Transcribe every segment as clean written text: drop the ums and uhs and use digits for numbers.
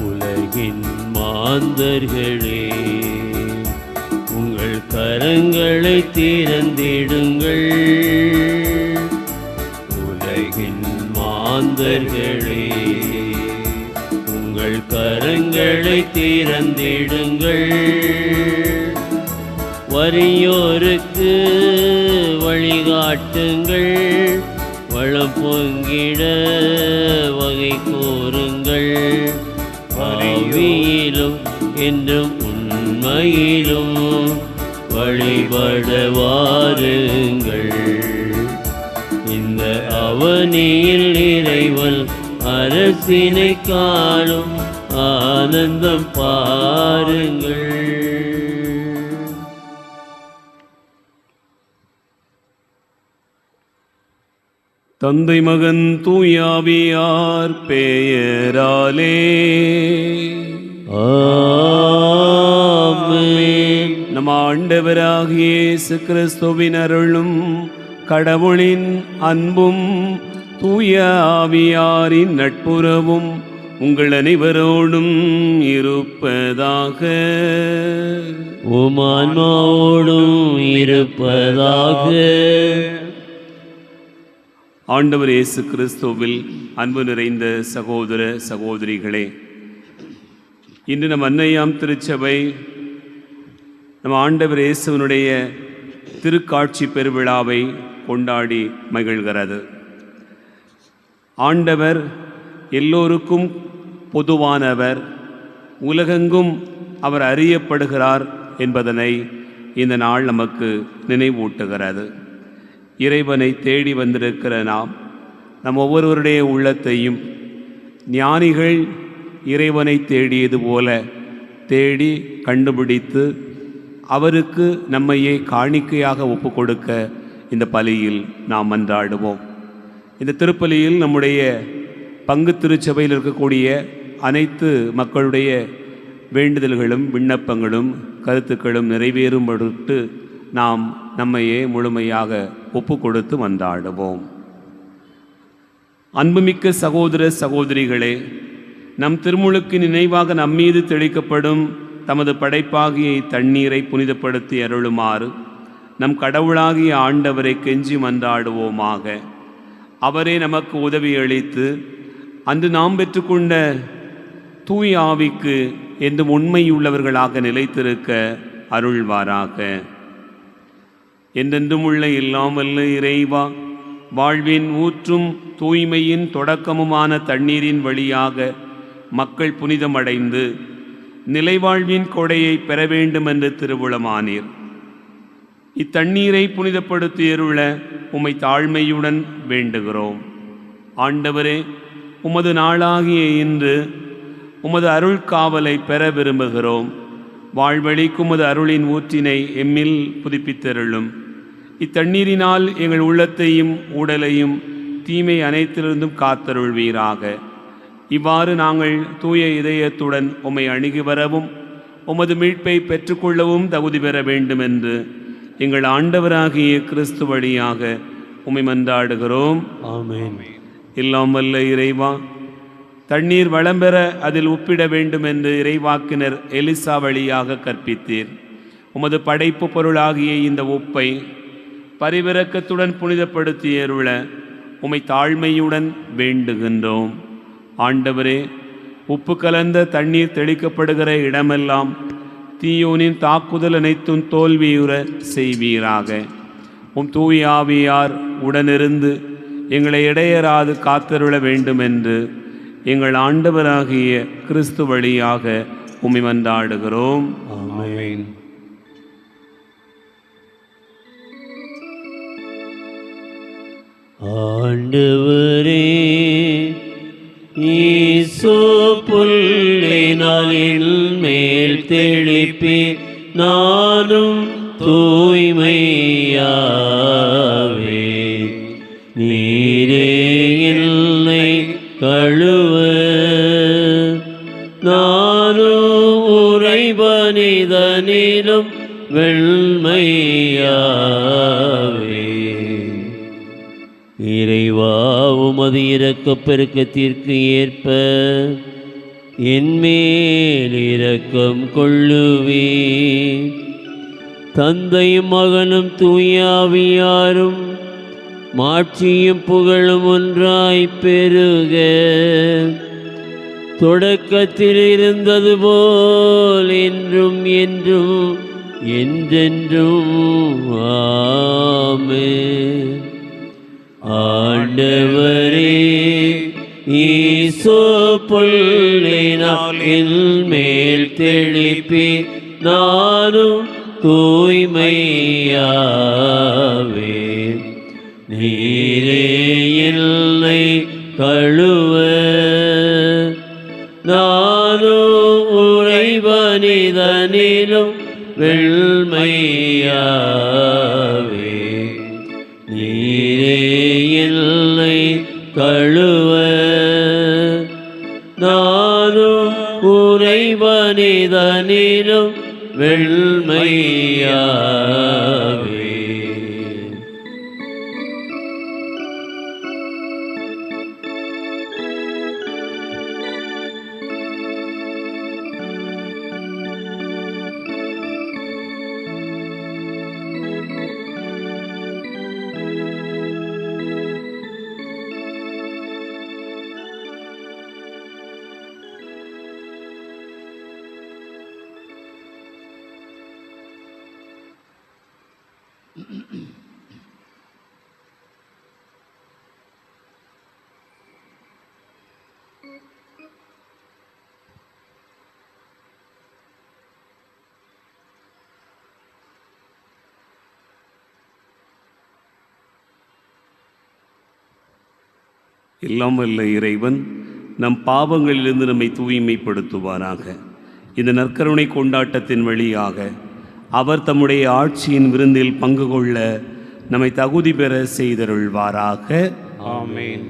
உலகின் மாந்தர்களே, உங்கள் கரங்களை திறந்திடுங்கள். உலகின் மாந்தர்களே, உங்கள் கரங்களை திறந்திடுங்கள். வறியோருக்கு வழிகாட்டுங்கள், வளம் பொங்கிட வகை கூறுங்கள். ஆவியிலும் என்றும் உண்மையிலும் வழிபட வாருங்கள். இந்த அவனியில் இறைவன் அரசினை காணும் ஆனந்தம் பாருங்கள். தந்தை மகன் தூயாவியார் பெயராலே ஆமென். நம் ஆண்டவராகிய இயேசு கிறிஸ்துவின் அருளும் கடவுளின் அன்பும் தூய ஆவியாரின் நட்புறவும் உங்கள் அனைவரோடும் இருப்பதாக. உம் ஆன்மாவோடும் இருப்பதாக. ஆண்டவர் இயேசு கிறிஸ்துவில் அன்பு நிறைந்த சகோதர சகோதரிகளே, இன்று நம் அன்னையாம் திருச்சபை நம் ஆண்டவர் இயேசுவினுடைய திருக்காட்சி பெருவிழாவை கொண்டாடி மகிழ்கிறது. ஆண்டவர் எல்லோருக்கும் பொதுவானவர், உலகெங்கும் அவர் அறியப்படுகிறார் என்பதனை இந்த நாள் நமக்கு நினைவூட்டுகிறது. இறைவனை தேடி வந்திருக்கிற நம் ஒவ்வொருவருடைய உள்ளத்தையும் ஞானிகள் இறைவனை தேடியது போல தேடி கண்டுபிடித்து அவருக்கு நம்மையே காணிக்கையாக ஒப்பு கொடுக்க இந்த பலியில் நாம் மன்றாடுவோம். இந்த திருப்பலியில் நம்முடைய பங்கு திருச்சபையில் இருக்கக்கூடிய அனைத்து மக்களுடைய வேண்டுதல்களும் விண்ணப்பங்களும் கருத்துக்களும் நிறைவேறும் பொருட்டு நாம் நம்மையே முழுமையாக ஒப்பு கொடுத்து மன்றாடுவோம். அன்புமிக்க சகோதர சகோதரிகளே, நம் திருமுழுக்கு நினைவாக நம்மீது தெளிக்கப்படும் தமது படைப்பாகிய தண்ணீரை புனிதப்படுத்தி அருளுமாறு நம் கடவுளாகிய ஆண்டவரை கெஞ்சி மன்றாடுவோமாக. அவரே நமக்கு உதவி அளித்து அன்று நாம் பெற்றுக்கொண்ட தூய ஆவிக்கு என்றும் உண்மையுள்ளவர்களாக நிலைத்திருக்க அருள்வாராக. என்றென்றும் உள்ள எல்லாம் வல்ல இறைவா, வாழ்வின் ஊற்றும் தூய்மையின் தொடக்கமுமான தண்ணீரின் வழியாக மக்கள் புனிதமடைந்து நிலைவாழ்வின் கொடையை பெற வேண்டும் என்று திருவுளமானீர். இத்தண்ணீரை புனிதப்படுத்தியருள உம்மை தாழ்மையுடன் வேண்டுகிறோம். ஆண்டவரே, உமது நாளாகிய இன்று உமது அருள் காவலை பெற விரும்புகிறோம். வாழ்வழிக்கும் உமது அருளின் ஊற்றினை எம்மில் புதுப்பித்தருளும். இத்தண்ணீரினால் எங்கள் உள்ளத்தையும் உடலையும் தீமை அனைத்திலிருந்தும் காத்தருள்வீராக. இவ்வாறு நாங்கள் தூய இதயத்துடன் உம்மை அணுகி வரவும் உமது மீட்பை பெற்றுக்கொள்ளவும் தகுதி பெற வேண்டும் என்று எங்கள் ஆண்டவராகிய கிறிஸ்து வழியாக உம்மை மன்றாடுகிறோம். ஆமென். எல்லாம் வல்ல இறைவா, தண்ணீர் வளம் பெற அதில் உப்பிட வேண்டும் என்று இறைவாக்கினர் எலிசா வழியாக கற்பித்தீர். உமது படைப்பு பொருளாகிய இந்த உப்பை பரிவிரக்கத்துடன் புனிதப்படுத்தியருள உம்மை தாழ்மையுடன் வேண்டுகின்றோம். ஆண்டவரே, உப்பு கலந்த தண்ணீர் தெளிக்கப்படுகிற இடமெல்லாம் தீயோனின் தாக்குதல் அனைத்தும் தோல்வியுற செய்வீராக. உம் தூய ஆவியார் உடனிருந்து எங்களை இடையராது காத்தருள வேண்டும் என்று எங்கள் ஆண்டவராகிய கிறிஸ்து வழியாக உம்மை மன்றாடுகிறோம். ஆமென். ஆண்டவரே, ஈசோ புல்லினால் மேல் தெளிப்பி நானும் தூய்மையாவே. நீரே என்னை கழுவ நானும் உறைபனிதனிலும் வெண்மையாவே. இறைவா, உமது இரக்கப் பெருக்கத்திற்கு ஏற்ப என்மேல் இரக்கம் கொள்ளுவே. தந்தையும் மகனும் தூயாவியாரும் மாட்சியும் புகழும் ஒன்றாய் பெருக. தொடக்கத்தில் இருந்தது போல் என்றும் என்றும் என்றென்றும் ஆமென். ஆண்டவரே, ஈசோ புல்லினால் என்மேல் தெளிப்பி நானும் தூய்மையாவே. நீரே என்னை கழுவ நானும் உறைவனிதனிலும் வெண்மையாவே. நீரே என்னை கழுவ நானும் உறைவனிதனிலும் வெண்மையாவே. எல்லாம் வல்ல இறைவன் நம் பாவங்களிலிருந்து நம்மை தூய்மைப்படுத்துவாராக. இந்த நற்கருணை கொண்டாட்டத்தின் வழியாக அவர் தம்முடைய ஆட்சியின் விருந்தில் பங்கு கொள்ள நம்மை தகுதி பெற செய்தருள்வாராக. ஆமென்.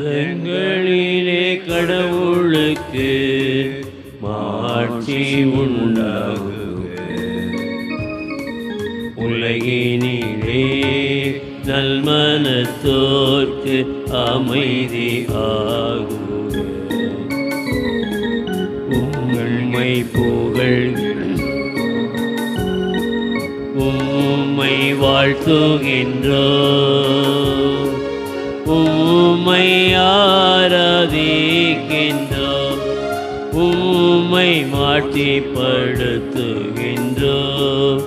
உன்னதங்களிலே கடவுளுக்கு மாட்சி உண்டாகுக. உலகினிலே நல்மனத்தோர்க்கு அமைதி ஆகுக. உம்மை புகழ்கிறோம், உம்மை வாழ்த்துகின்றோம், உம்மை ஆராதிக்கின்றோம், உம்மை மாட்சிப்படுத்துகின்றோம்.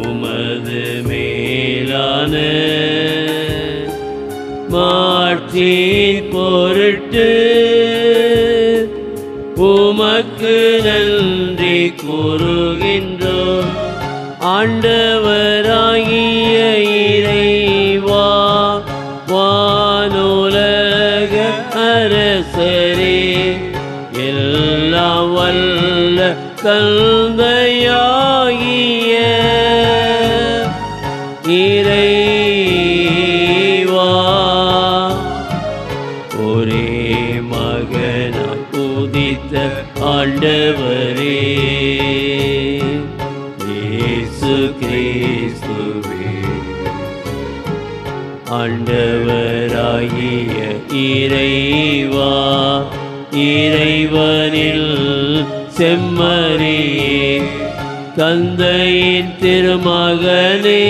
உமது மேலான மாட்சியின் பொருட்டு உமக்கு நன்றி கூறுகின்றோம். ஆண்டவராகிய இறைவா, வானுலக அரசரே, எல்லாம் வல்ல தந்தையாகிய இறைவா, ஒரே மகனாய் உதித்த ஆண்டவரே, இயேசு கிறிஸ்துவே, ஆண்டவராகிய இறைவா, இறைவனில் செம்மறியே, தந்தையின் திருமகனே,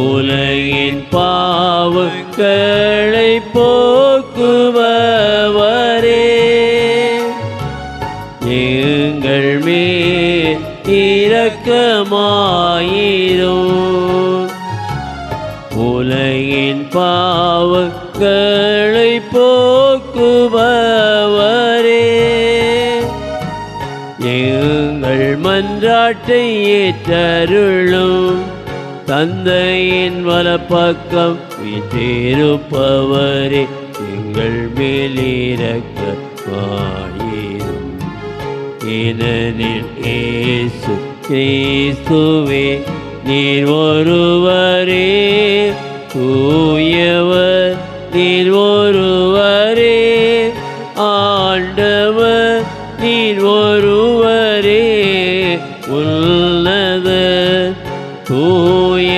உலகின் பாவங்களை போக்குபவரே, எங்கள் மேல் இரக்கமாயிரும். உலகின் பாவங்களை போக்குபவரே, எங்கள் மன்றாட்டை ஏற்றருளும். தந்தையின் வலப்பக்கம் வீற்றிருப்பவரே, எங்கள் மேலிரக்கமாயிரும். ஏனெனில் இயேசு கிறிஸ்துவே நீர் ஒருவரே தூயவர், நீர் ஒருவரே ஆண்டவர், நீர் ஒருவரே உன்னத தூய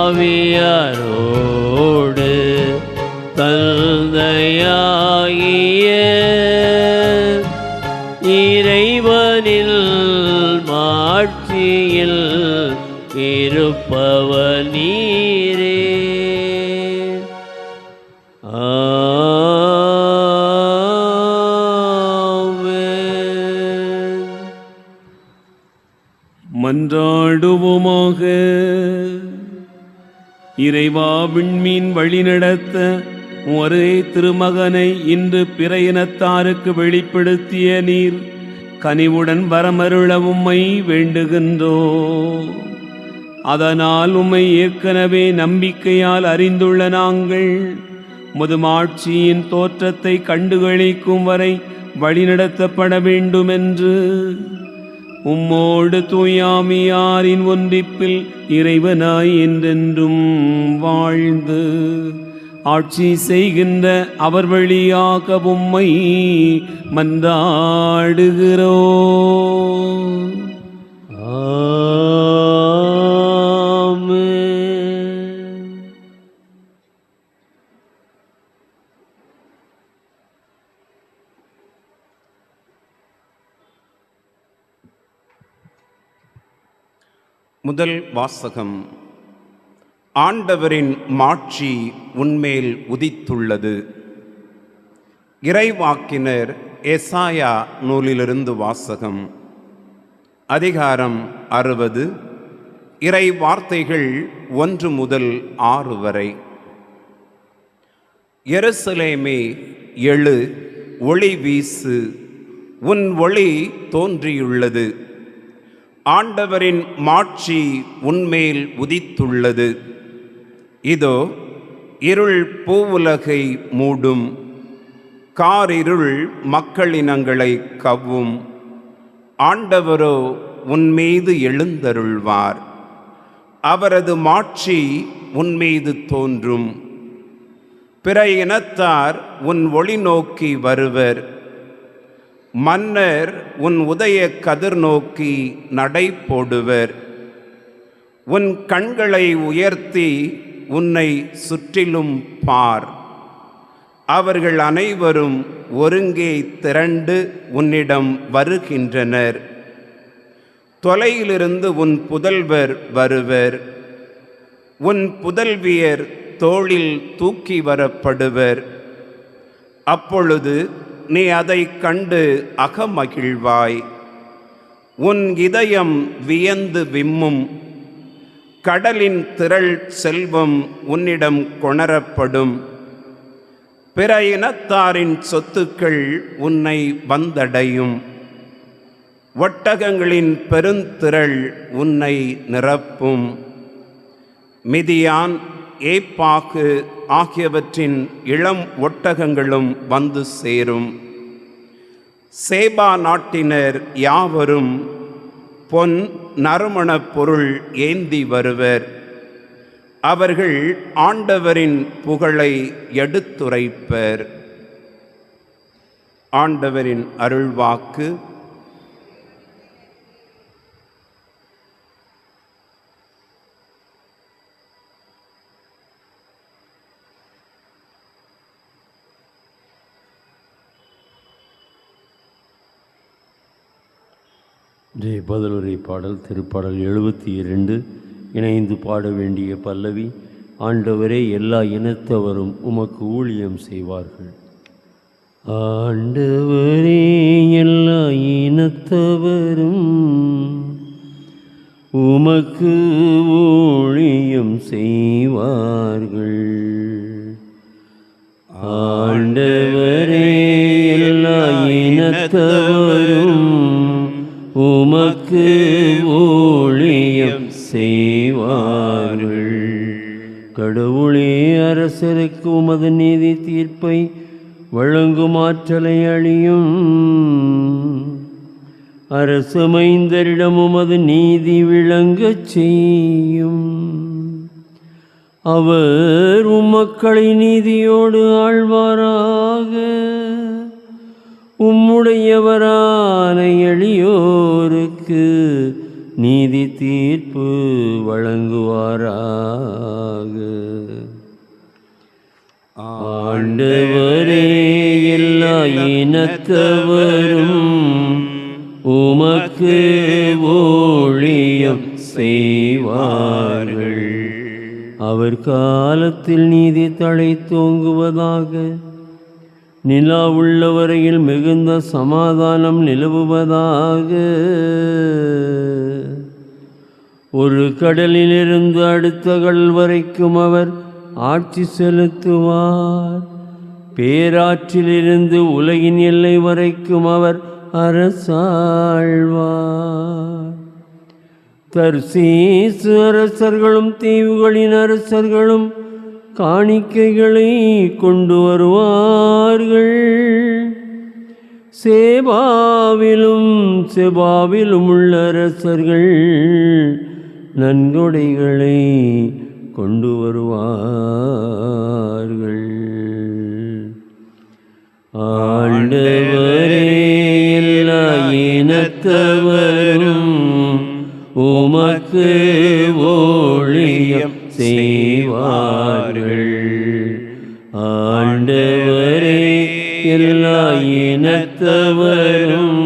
ஆவியாரோடு தந்தையாகிய இறைவனில் மாட்சியில் இருப்பவர் நீரே. மன்றாடுவோமாக. இறைவா, விண்மீன் வழிநடத்த ஒரே திருமகனை இன்று பிற இனத்தாருக்கு வெளிப்படுத்திய நீர் கனிவுடன் வரமருள உம்மை வேண்டுகின்றோம். அதனால் உம்மை ஏற்கனவே நம்பிக்கையால் அறிந்துள்ள நாங்கள் முதுமாட்சியின் தோற்றத்தை கண்டுகளிக்கும் வரை வழிநடத்தப்பட வேண்டுமென்று உம்மோடு தூயாமியாரின் ஒன்றிப்பில் இறைவனாய் என்றென்றும் வாழ்ந்து ஆட்சி செய்கின்ற அவர் வழியாக உம்மை மன்றாடுகிறோம். முதல் வாசகம். ஆண்டவரின் மாட்சி உன்மேல் உதித்துள்ளது. இறைவாக்கினர் எசாயா நூலிலிருந்து வாசகம். அதிகாரம் 60. இறை வார்த்தைகள் 1 முதல் 6 வரை. எருசலேமே எழு, ஒளி வீசு, உன் ஒளி தோன்றியுள்ளது. ஆண்டவரின் மாட்சி உன்மேல் உதித்துள்ளது. இதோ இருள் பூவுலகை மூடும், காரிருள் மக்களினங்களை கவ்வும். ஆண்டவரோ உன்மீது எழுந்தருள்வார், அவரது மாட்சி உன்மீது தோன்றும். பிற இனத்தார் உன் ஒளி நோக்கி வருவர், மன்னர் உன் உதய கதிர் நோக்கி நடை போடுவர். உன் கண்களை உயர்த்தி உன்னை சுற்றிலும் பார். அவர்கள் அனைவரும் ஒருங்கே திரண்டு உன்னிடம் வருகின்றனர். தொலையிலிருந்து உன் புதல்வர் வருவர், உன் புதல்வியர் தோளில் தூக்கி வரப்படுவர். அப்பொழுது நீ அதை கண்டு அகமகிழ்வாய். உன் இதயம் வியந்து விம்மும். கடலின் திரள் செல்வம் உன்னிடம் கொணரப்படும். பிற இனத்தாரின் சொத்துக்கள் உன்னை வந்தடையும். ஒட்டகங்களின் பெருந்திரள் உன்னை நிரப்பும். மிதியான், ஏப்பாகு ஆகியவற்றின் இளம் ஒட்டகங்களும் வந்து சேரும். சேபா நாட்டினர் யாவரும் பொன் நறுமணப் பொருள் ஏந்தி வருவர். அவர்கள் ஆண்டவரின் புகழை எடுத்துரைப்பர். ஆண்டவரின் அருள்வாக்கு. இன்றைய பதிலுரை பாடல் திருப்பாடல் 72. இணைந்து பாட வேண்டிய பல்லவி. ஆண்டவரே, எல்லா இனத்தவரும் உமக்கு ஊழியம் செய்வார்கள். ஆண்டவரே, எல்லா இனத்தவரும் உமக்கு ஊழியம் செய்வார்கள். ஆண்டவரே, எல்லா இனத்தவரும் உமக்கு ஊழியம் செய்வார்கள். கடவுளே, அரசருக்கு உமது நீதி தீர்ப்பை வழங்கும் ஆற்றலை அழியும். அரசமைந்தரிடம் உமது நீதி விளங்கச் செய்யும். அவர் உம்மக்களை நீதியோடு ஆழ்வாராக. உம்முடையவரான எளியோருக்கு நீதி தீர்ப்பு வழங்குவாராக. ஆண்டவரே, எல்லா இனத்தவரும் உமக்கு ஊழியம் செய்வார்கள். அவர் காலத்தில் நீதி தழைத்தோங்குவதாக. நிலா உள்ள வரையில் மிகுந்த சமாதானம் நிலவுவதாக. ஒரு கடலிலிருந்து அடுத்த கடல் வரைக்கும் அவர் ஆட்சி செலுத்துவார். பேராற்றிலிருந்து உலகின் எல்லை வரைக்கும் அவர் அரசாழ்வார். தர்சீசு அரசர்களும் தீவுகளின் அரசர்களும் காணிக்கைகளை கொண்டு வருவார்கள். சேபாவிலும் செபாவிலும் உள்ள அரசர்கள் நன்கொடைகளை கொண்டு வருவார்கள். ஆண்டவரே, எல்லா இனத்தவரும் உமக்கு ஊழியம் செய்வார்கள். ஆண்டவரே, எல்லா இனத்தவரும்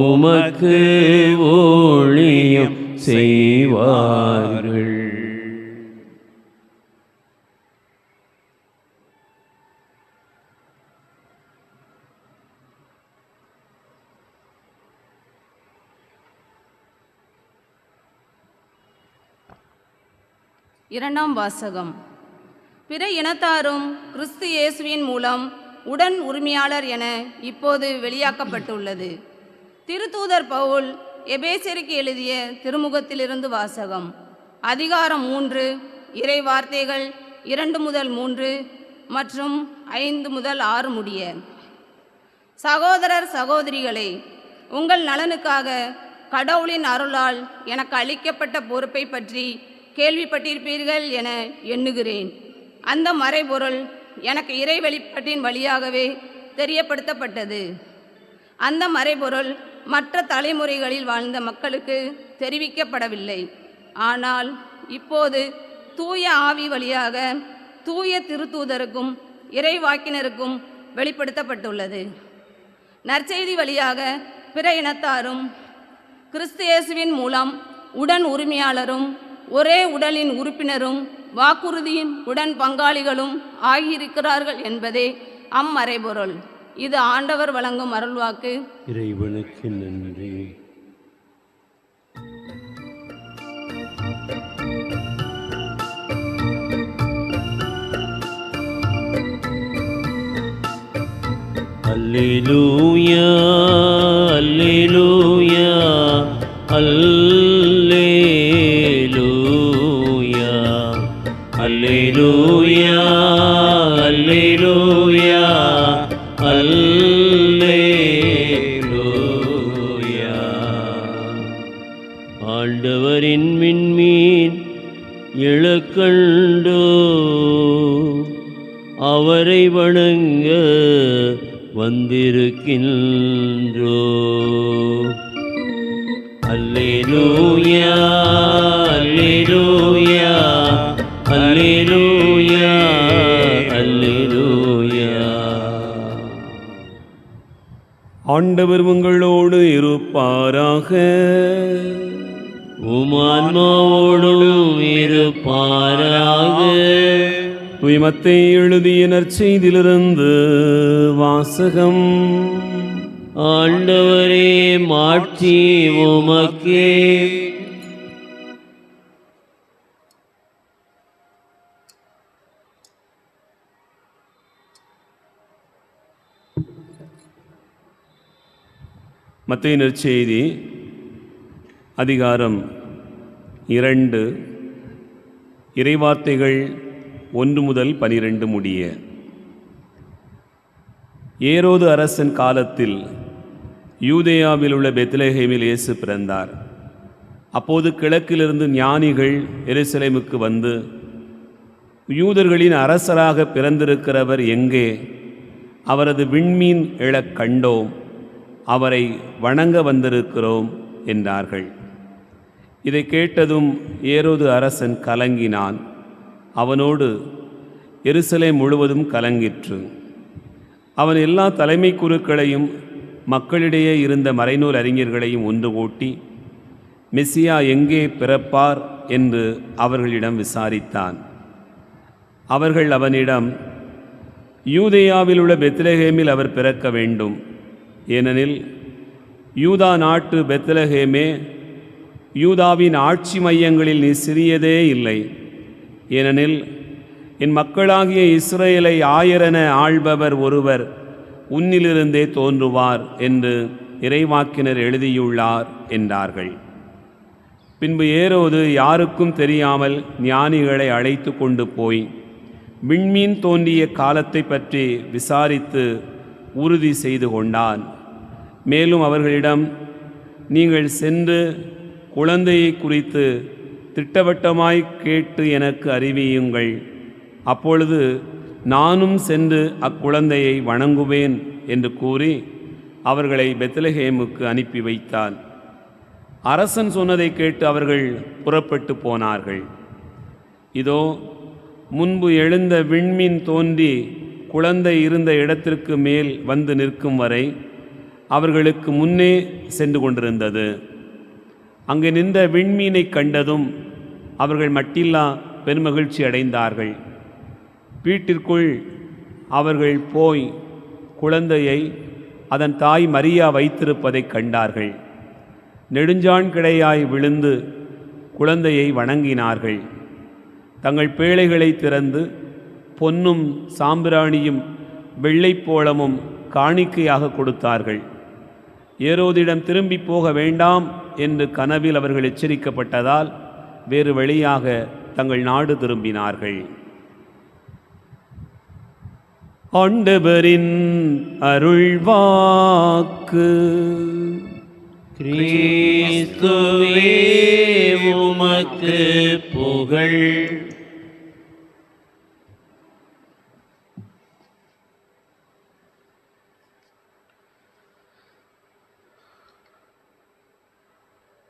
உமக்கு ஊழியம் செய்வார்கள். இரண்டாம் வாசகம். பிற இனத்தாரும் கிறிஸ்து இயேசுவின் மூலம் உடன் உரிமையாளர் என இப்போது வெளியாக்கப்பட்டுள்ளது. திருத்தூதர் பவுல் எபேசியருக்கு எழுதிய திருமுகத்திலிருந்து வாசகம். அதிகாரம் 3, இறை வார்த்தைகள் 2 முதல் 3 மற்றும் 5 முதல் 6 முடிய. சகோதரர் சகோதரிகளே, உங்கள் நலனுக்காக கடவுளின் அருளால் எனக்கு அளிக்கப்பட்ட பொறுப்பை பற்றி கேள்விப்பட்டிருப்பீர்கள் என எண்ணுகிறேன். அந்த மறைபொருள் எனக்கு இறை வெளிப்பாட்டின் வழியாகவே தெரியப்படுத்தப்பட்டது. அந்த மறைபொருள் மற்ற தலைமுறைகளில் வாழ்ந்த மக்களுக்கு தெரிவிக்கப்படவில்லை. ஆனால் இப்போது தூய ஆவி வழியாக தூய திருத்தூதருக்கும் இறைவாக்கினருக்கும் வெளிப்படுத்தப்பட்டுள்ளது. நற்செய்தி வழியாக பிற இனத்தாரும் கிறிஸ்து இயேசுவின் மூலம் உடன் உரிமையாளரும் ஒரே உடலின் உறுப்பினரும் வாக்குறுதியின் உடன் பங்காளிகளும் ஆகியிருக்கிறார்கள் என்பதே அம்மறைபொருள். இது ஆண்டவர் வழங்கும் அருள்வாக்கு. இறைவனுக்கு நன்றி. அல்லேலூயா, அல்லேலூயா, அல்லேலூயா, அல்லேலூயா, அல்லேலூயா, அல்லேலூயா. ஆண்டவரின் விண்மீன் எழக்கண்டோ, அவரை வணங்க வந்திருக்கின்றோ. அல்லேலூயா, அல்லேலூயா, அல்லேலூயா, அல்லேலூயா. ஆண்டவர் உங்களோடு இருப்பாராக. உமான்மாவோடும் இருப்பாராக. தூய்மத்தை எழுதிய நற்செய்தியிலிருந்து வாசகம். ஆண்டவரே, மாட்சி உமக்கே. மத்தேயு நற்செய்தி அதிகாரம் 2 இறைவார்த்தைகள் 1 முதல் 12 முடிய. ஏரோது அரசன் காலத்தில் யூதேயாவில் உள்ள பெத்லகேமில் இயேசு பிறந்தார். அப்போது கிழக்கிலிருந்து ஞானிகள் எருசலேமுக்கு வந்து, யூதர்களின் அரசராக பிறந்திருக்கிறவர் எங்கே? அவரது விண்மீன் எழக் கண்டோம், அவரை வணங்க வந்திருக்கிறோம் என்றார்கள். இதை கேட்டதும் ஏரோது அரசன் கலங்கினான். அவனோடு எருசலேம் முழுவதும் கலங்கிற்று. அவன் எல்லா தலைமை குருக்களையும் மக்களிடையே இருந்த மறைநூல் அறிஞர்களையும் ஒன்று கூட்டி, மெசியா எங்கே பிறப்பார் என்று அவர்களிடம் விசாரித்தான். அவர்கள் அவனிடம், யூதேயாவில் உள்ள பெத்லகேமில் அவர் பிறக்க வேண்டும். ஏனெனில் யூதா நாட்டு பெத்லகேமே, யூதாவின் ஆட்சி மையங்களில் நீ சிறியதே இல்லை. ஏனெனில் என் மக்களாகிய இஸ்ரேலை ஆயரென ஆள்பவர் ஒருவர் உன்னிலிருந்தே தோன்றுவார் என்று இறைவாக்கினர் எழுதியுள்ளார் என்றார்கள். பின்பு ஏரோது யாருக்கும் தெரியாமல் ஞானிகளை அழைத்து கொண்டு போய் விண்மீன் தோன்றிய காலத்தை பற்றி விசாரித்து உறுதி செய்து கொண்டான். மேலும் அவர்களிடம், நீங்கள் சென்று குழந்தையை குறித்து திட்டவட்டமாய் கேட்டு எனக்கு அறிவியுங்கள். அப்பொழுது நானும் சென்று அக்குழந்தையை வணங்குவேன் என்று கூறி அவர்களை பெத்லகேமுக்கு அனுப்பி வைத்தான். அரசன் சொன்னதை கேட்டு அவர்கள் புறப்பட்டு போனார்கள். இதோ முன்பு எழுந்த விண்மீன் தோன்றி குழந்தை இருந்த இடத்திற்கு மேல் வந்து நிற்கும் வரை அவர்களுக்கு முன்னே சென்று கொண்டிருந்தது. அங்கே நின்ற விண்மீனை கண்டதும் அவர்கள் மட்டில்லா பெருமகிழ்ச்சி அடைந்தார்கள். வீட்டிற்குள் அவர்கள் போய் குழந்தையை அதன் தாய் மரியா வைத்திருப்பதைக் கண்டார்கள். நெடுஞ்சான் கிடையாய் விழுந்து குழந்தையை வணங்கினார்கள். தங்கள் பேழைகளை திறந்து பொன்னும் சாம்பிராணியும் வெள்ளைப்போளமும் காணிக்கையாக கொடுத்தார்கள். ஏரோதிடம் திரும்பி போக வேண்டாம் என்று கனவில் அவர்கள் எச்சரிக்கப்பட்டதால் வேறு வழியாக தங்கள் நாடு திரும்பினார்கள். ஆண்டவரின் அருள்வாக்கு. கிறிஸ்துவே உமக்கு புகழ்.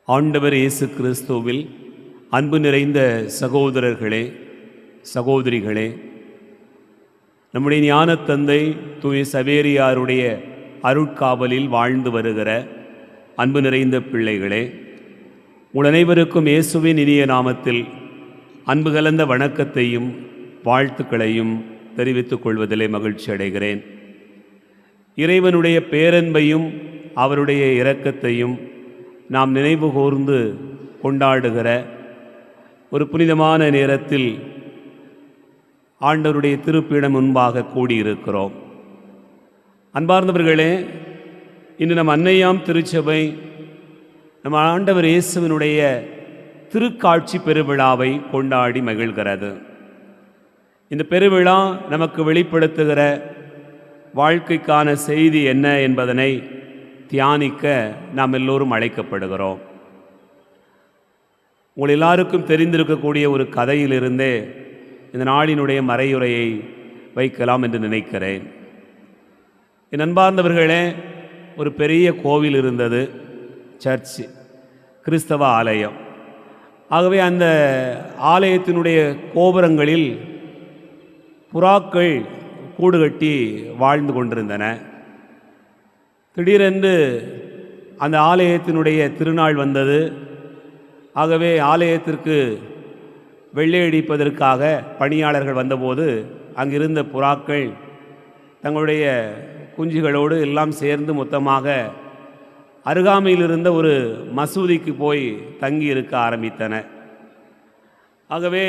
ஆண்டவர் இயேசு கிறிஸ்துவில் அன்பு நிறைந்த சகோதரர்களே, சகோதரிகளே, நம்முடைய ஞானத்தந்தை தூய சவேரியாருடைய அருட்காவலில் வாழ்ந்து வருகிற அன்பு நிறைந்த பிள்ளைகளே, உங்கள் அனைவருக்கும் இயேசுவின் இனிய நாமத்தில் அன்பு கலந்த வணக்கத்தையும் வாழ்த்துக்களையும் தெரிவித்துக் கொள்வதிலே மகிழ்ச்சி அடைகிறேன். இறைவனுடைய பேரன்பையும் அவருடைய இரக்கத்தையும் நாம் நினைவு கூர்ந்து கொண்டாடுகிற ஒரு புனிதமான நேரத்தில் ஆண்டவருடைய திருப்பீடம் முன்பாக கூடியிருக்கிறோம். அன்பார்ந்தவர்களே, இன்று நம் அன்னையாம் திருச்சபை நம் ஆண்டவர் இயேசுவினுடைய திருக்காட்சி பெருவிழாவை கொண்டாடி மகிழ்கிறது. இந்த பெருவிழா நமக்கு வெளிப்படுத்துகிற வாழ்க்கைக்கான செய்தி என்ன என்பதனை தியானிக்க நாம் எல்லோரும் அழைக்கப்படுகிறோம். உங்கள் எல்லாருக்கும் தெரிந்திருக்கக்கூடிய ஒரு கதையிலிருந்தே இந்த நாளினுடைய மறையுரையை வைக்கலாம் என்று நினைக்கிறேன். என் அன்பார்ந்தவர்களே, ஒரு பெரிய கோவில் இருந்தது, சர்ச், கிறிஸ்தவ ஆலயம். ஆகவே அந்த ஆலயத்தினுடைய கோபுரங்களில் புறாக்கள் கூடு கட்டி வாழ்ந்து கொண்டிருந்தன. திடீரென்று அந்த ஆலயத்தினுடைய திருநாள் வந்தது. ஆகவே ஆலயத்திற்கு வெள்ளையடிப்பதற்காக பணியாளர்கள் வந்தபோது அங்கிருந்த புறாக்கள் தங்களுடைய குஞ்சுகளோடு எல்லாம் சேர்ந்து மொத்தமாக அருகாமையில் இருந்த ஒரு மசூதிக்கு போய் தங்கி இருக்க ஆரம்பித்தன. ஆகவே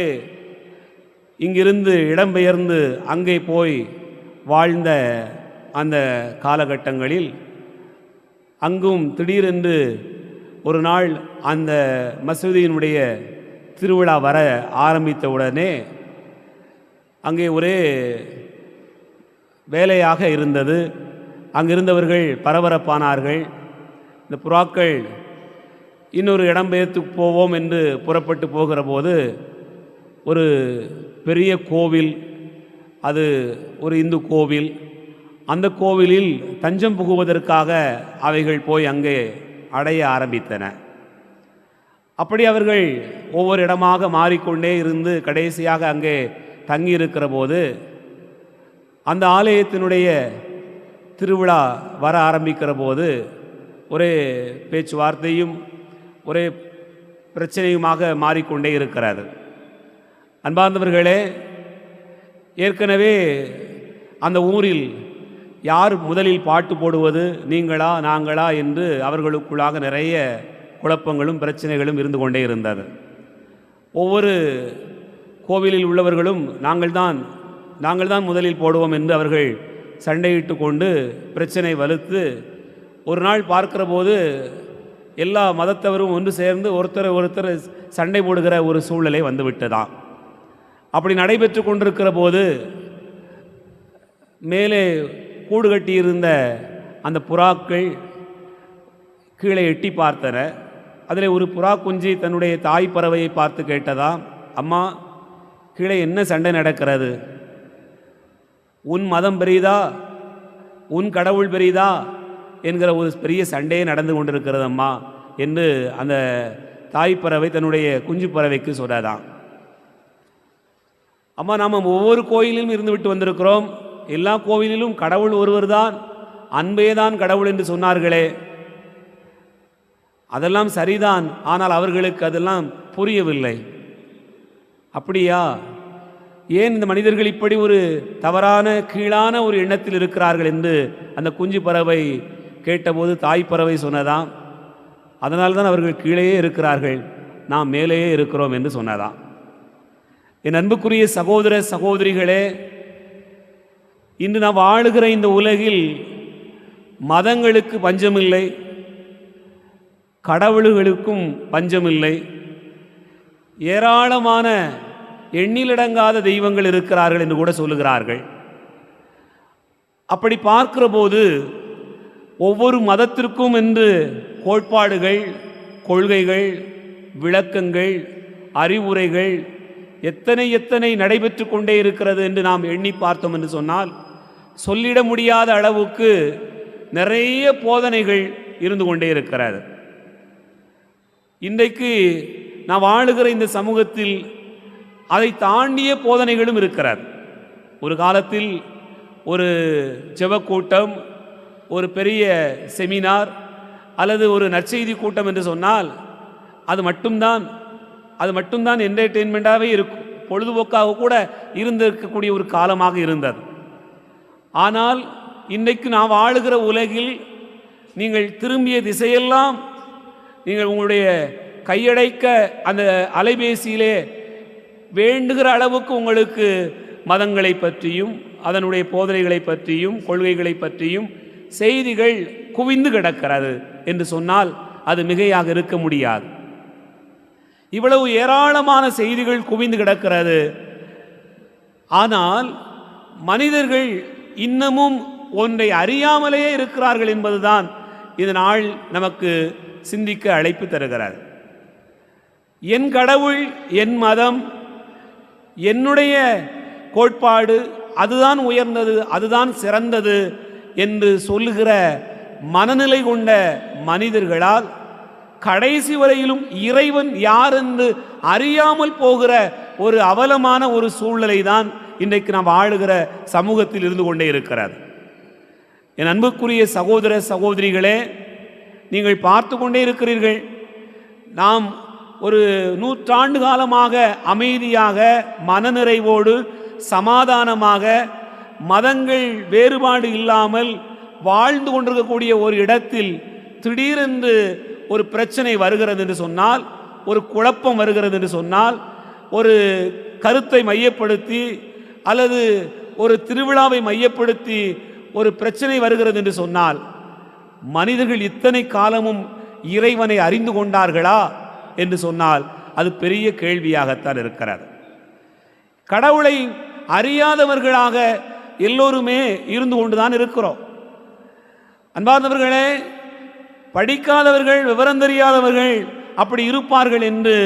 இங்கிருந்து இடம்பெயர்ந்து அங்கே போய் வாழ்ந்த அந்த காலகட்டங்களில் அங்கும் திடீரென்று ஒரு நாள் அந்த மசூதியினுடைய திருவிழா வர ஆரம்பித்த உடனே அங்கே ஒரே வேலையாக இருந்தது. அங்கிருந்தவர்கள் பரபரப்பானார்கள். இந்த புறாக்கள் இன்னொரு இடம்பெயர்த்துக்கு போவோம் என்று புறப்பட்டு போகிற போது ஒரு பெரிய கோவில், அது ஒரு இந்து கோவில். அந்த கோவிலில் தஞ்சம் புகுவதற்காக அவைகள் போய் அங்கே அடைய ஆரம்பித்தன. அப்படி அவர்கள் ஒவ்வொரு இடமாக மாறிக்கொண்டே இருந்து கடைசியாக அங்கே தங்கியிருக்கிற போது அந்த ஆலயத்தினுடைய திருவிழா வர ஆரம்பிக்கிற போது ஒரே பேச்சுவார்த்தையும் ஒரே பிரச்சனையுமாக மாறிக்கொண்டே இருக்கிறார். அன்பார்ந்தவர்களே, ஏற்கனவே அந்த ஊரில் யார் முதலில் பாட்டு போடுவது, நீங்களா நாங்களா என்று அவர்களுக்குள்ளாக நிறைய குழப்பங்களும் பிரச்சனைகளும் இருந்து கொண்டே இருந்தது. ஒவ்வொரு கோவிலில் உள்ளவர்களும் நாங்கள் தான் முதலில் போடுவோம் என்று அவர்கள் சண்டையிட்டு கொண்டு பிரச்சனை வலுத்து ஒரு நாள் பார்க்கிற போது எல்லா மதத்தவரும் ஒன்று சேர்ந்து ஒருத்தர் சண்டை போடுகிற ஒரு சூழ்நிலை வந்துவிட்டதாம். அப்படி நடைபெற்று கொண்டிருக்கிற போது மேலே கூடு கட்டியிருந்த அந்த புறாக்கள் கீழே எட்டி பார்த்தன. அதில் ஒரு புறா குஞ்சு தன்னுடைய தாய் பறவையை பார்த்து கேட்டதாம், அம்மா, கீழே என்ன சண்டை நடக்கிறது? உன் மதம் பெரியதா, உன் கடவுள் பெரியதா என்கிற ஒரு பெரிய சண்டையே நடந்து கொண்டிருக்கிறது அம்மா என்று அந்த தாய் பறவை தன்னுடைய குஞ்சு பறவைக்கு சொன்னதாம். அம்மா, நாம் ஒவ்வொரு கோயிலிலும் இருந்து விட்டு வந்திருக்கிறோம். எல்லா கோவிலிலும் கடவுள் ஒருவர் தான், அன்பே தான் கடவுள் என்று சொன்னார்களே. அதெல்லாம் சரிதான், ஆனால் அவர்களுக்கு அதெல்லாம் புரியவில்லை. அப்படியா? ஏன் இந்த மனிதர்கள் இப்படி ஒரு தவறான கீழான ஒரு எண்ணத்தில் இருக்கிறார்கள் என்று அந்த குஞ்சு பறவை கேட்டபோது தாய் பறவை சொன்னதாம், அதனால்தான் அவர்கள் கீழேயே இருக்கிறார்கள், நாம் மேலேயே இருக்கிறோம் என்று சொன்னதாம். என் அன்புக்குரிய சகோதர சகோதரிகளே, இன்று நாம் வாழுகிற இந்த உலகில் மதங்களுக்கு பஞ்சமில்லை, கடவுள்களுக்கும் பஞ்சமில்லை. ஏராளமான எண்ணிலடங்காத தெய்வங்கள் இருக்கிறார்கள் என்று கூட சொல்லுகிறார்கள். அப்படி பார்க்கிற போது ஒவ்வொரு மதத்திற்கும் என்று கோட்பாடுகள், கொள்கைகள், விளக்கங்கள், அறிவுரைகள் எத்தனை நடைபெற்று கொண்டே இருக்கிறது என்று நாம் எண்ணி பார்த்தோம் என்று சொன்னால் சொல்லிட முடியாத அளவுக்கு நிறைய போதனைகள் இருந்து கொண்டே இருக்கிறது. இன்றைக்கு நாம் வாழுகிற இந்த சமூகத்தில் அதை தாண்டிய போதனைகளும் இருக்கிறது. ஒரு காலத்தில் ஒரு ஜெபக்கூட்டம், ஒரு பெரிய செமினார் அல்லது ஒரு நற்செய்தி கூட்டம் என்று சொன்னால் அது மட்டும்தான் என்டர்டெயின்மெண்ட்டாகவே இருக்கும், பொழுதுபோக்காக கூட இருந்திருக்கக்கூடிய ஒரு காலமாக இருந்தது. ஆனால் இன்றைக்கு நாம் வாழுகிற உலகில் நீங்கள் திரும்பிய திசையெல்லாம் நீங்கள் உங்களுடைய கையடைக்க அந்த அலைபேசியிலே வேண்டுகிற அளவுக்கு உங்களுக்கு மதங்களை பற்றியும் அதனுடைய போதனைகளை பற்றியும் கொள்கைகளை பற்றியும் செய்திகள் குவிந்து கிடக்கிறது என்று சொன்னால் அது மிகையாக இருக்க முடியாது. இவ்வளவு ஏராளமான செய்திகள் குவிந்து கிடக்கிறது. ஆனால் மனிதர்கள் இன்னமும் ஒன்றை அறியாமலேயே இருக்கிறார்கள் என்பதுதான் இந்த நாள் நமக்கு சிந்திக்க அழைப்பு தருகிறார். என் கடவுள், என் மதம், என்னுடைய கோட்பாடு அதுதான் உயர்ந்தது, அதுதான் சிறந்தது என்று சொல்லுகிற மனநிலை கொண்ட மனிதர்களால் கடைசி வரையிலும் இறைவன் யார் என்று அறியாமல் போகிற ஒரு அவலமான ஒரு சூழ்நிலை தான் இன்றைக்கு நாம் வாழுகிற சமூகத்தில் இருந்து கொண்டே இருக்கிறது. என் அன்புக்குரிய சகோதர சகோதரிகளே, நீங்கள் பார்த்து கொண்டே இருக்கிறீர்கள். நாம் ஒரு 100 ஆண்டு காலமாக அமைதியாக மனநிறைவோடு சமாதானமாக மதங்கள் வேறுபாடு இல்லாமல் வாழ்ந்து கொண்டிருக்கக்கூடிய ஒரு இடத்தில் திடீரென்று ஒரு பிரச்சனை வருகிறது என்று சொன்னால், ஒரு குழப்பம் வருகிறது என்று சொன்னால், ஒரு கருத்தை மையப்படுத்தி அல்லது ஒரு திருவிழாவை மையப்படுத்தி ஒரு பிரச்சனை வருகிறது என்று சொன்னால், மனிதர்கள் இத்தனை காலமும் இறைவனை அறிந்து கொண்டார்களா என்று சொன்னால் அது பெரிய கேள்வியாகத்தான் இருக்கிறது. கடவுளை அறியாதவர்களாக எல்லோருமே இருந்து கொண்டுதான் இருக்கிறோம். அன்பார்ந்தவர்களே, படிக்காதவர்கள், விவரம் தெரியாதவர்கள் அப்படி இருப்பார்கள் என்று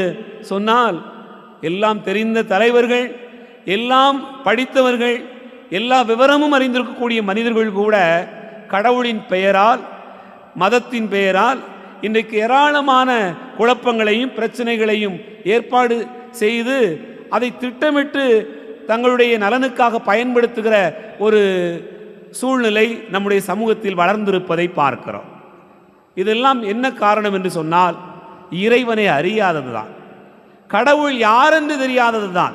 சொன்னால், எல்லாம் தெரிந்த தலைவர்கள், எல்லாம் படித்தவர்கள், எல்லா விவரமும் அறிந்திருக்கக்கூடிய மனிதர்கள் கூட கடவுளின் பெயரால், மதத்தின் பெயரால் இன்றைக்கு ஏராளமான குழப்பங்களையும் பிரச்சனைகளையும் ஏற்பாடு செய்து அதை திட்டமிட்டு தங்களுடைய நலனுக்காக பயன்படுத்துகிற ஒரு சூழ்நிலை நம்முடைய சமூகத்தில் வளர்ந்திருப்பதை பார்க்கிறோம். இதெல்லாம் என்ன காரணம் என்று சொன்னால், இறைவனை அறியாதது தான், கடவுள் யார் என்று தெரியாதது தான்.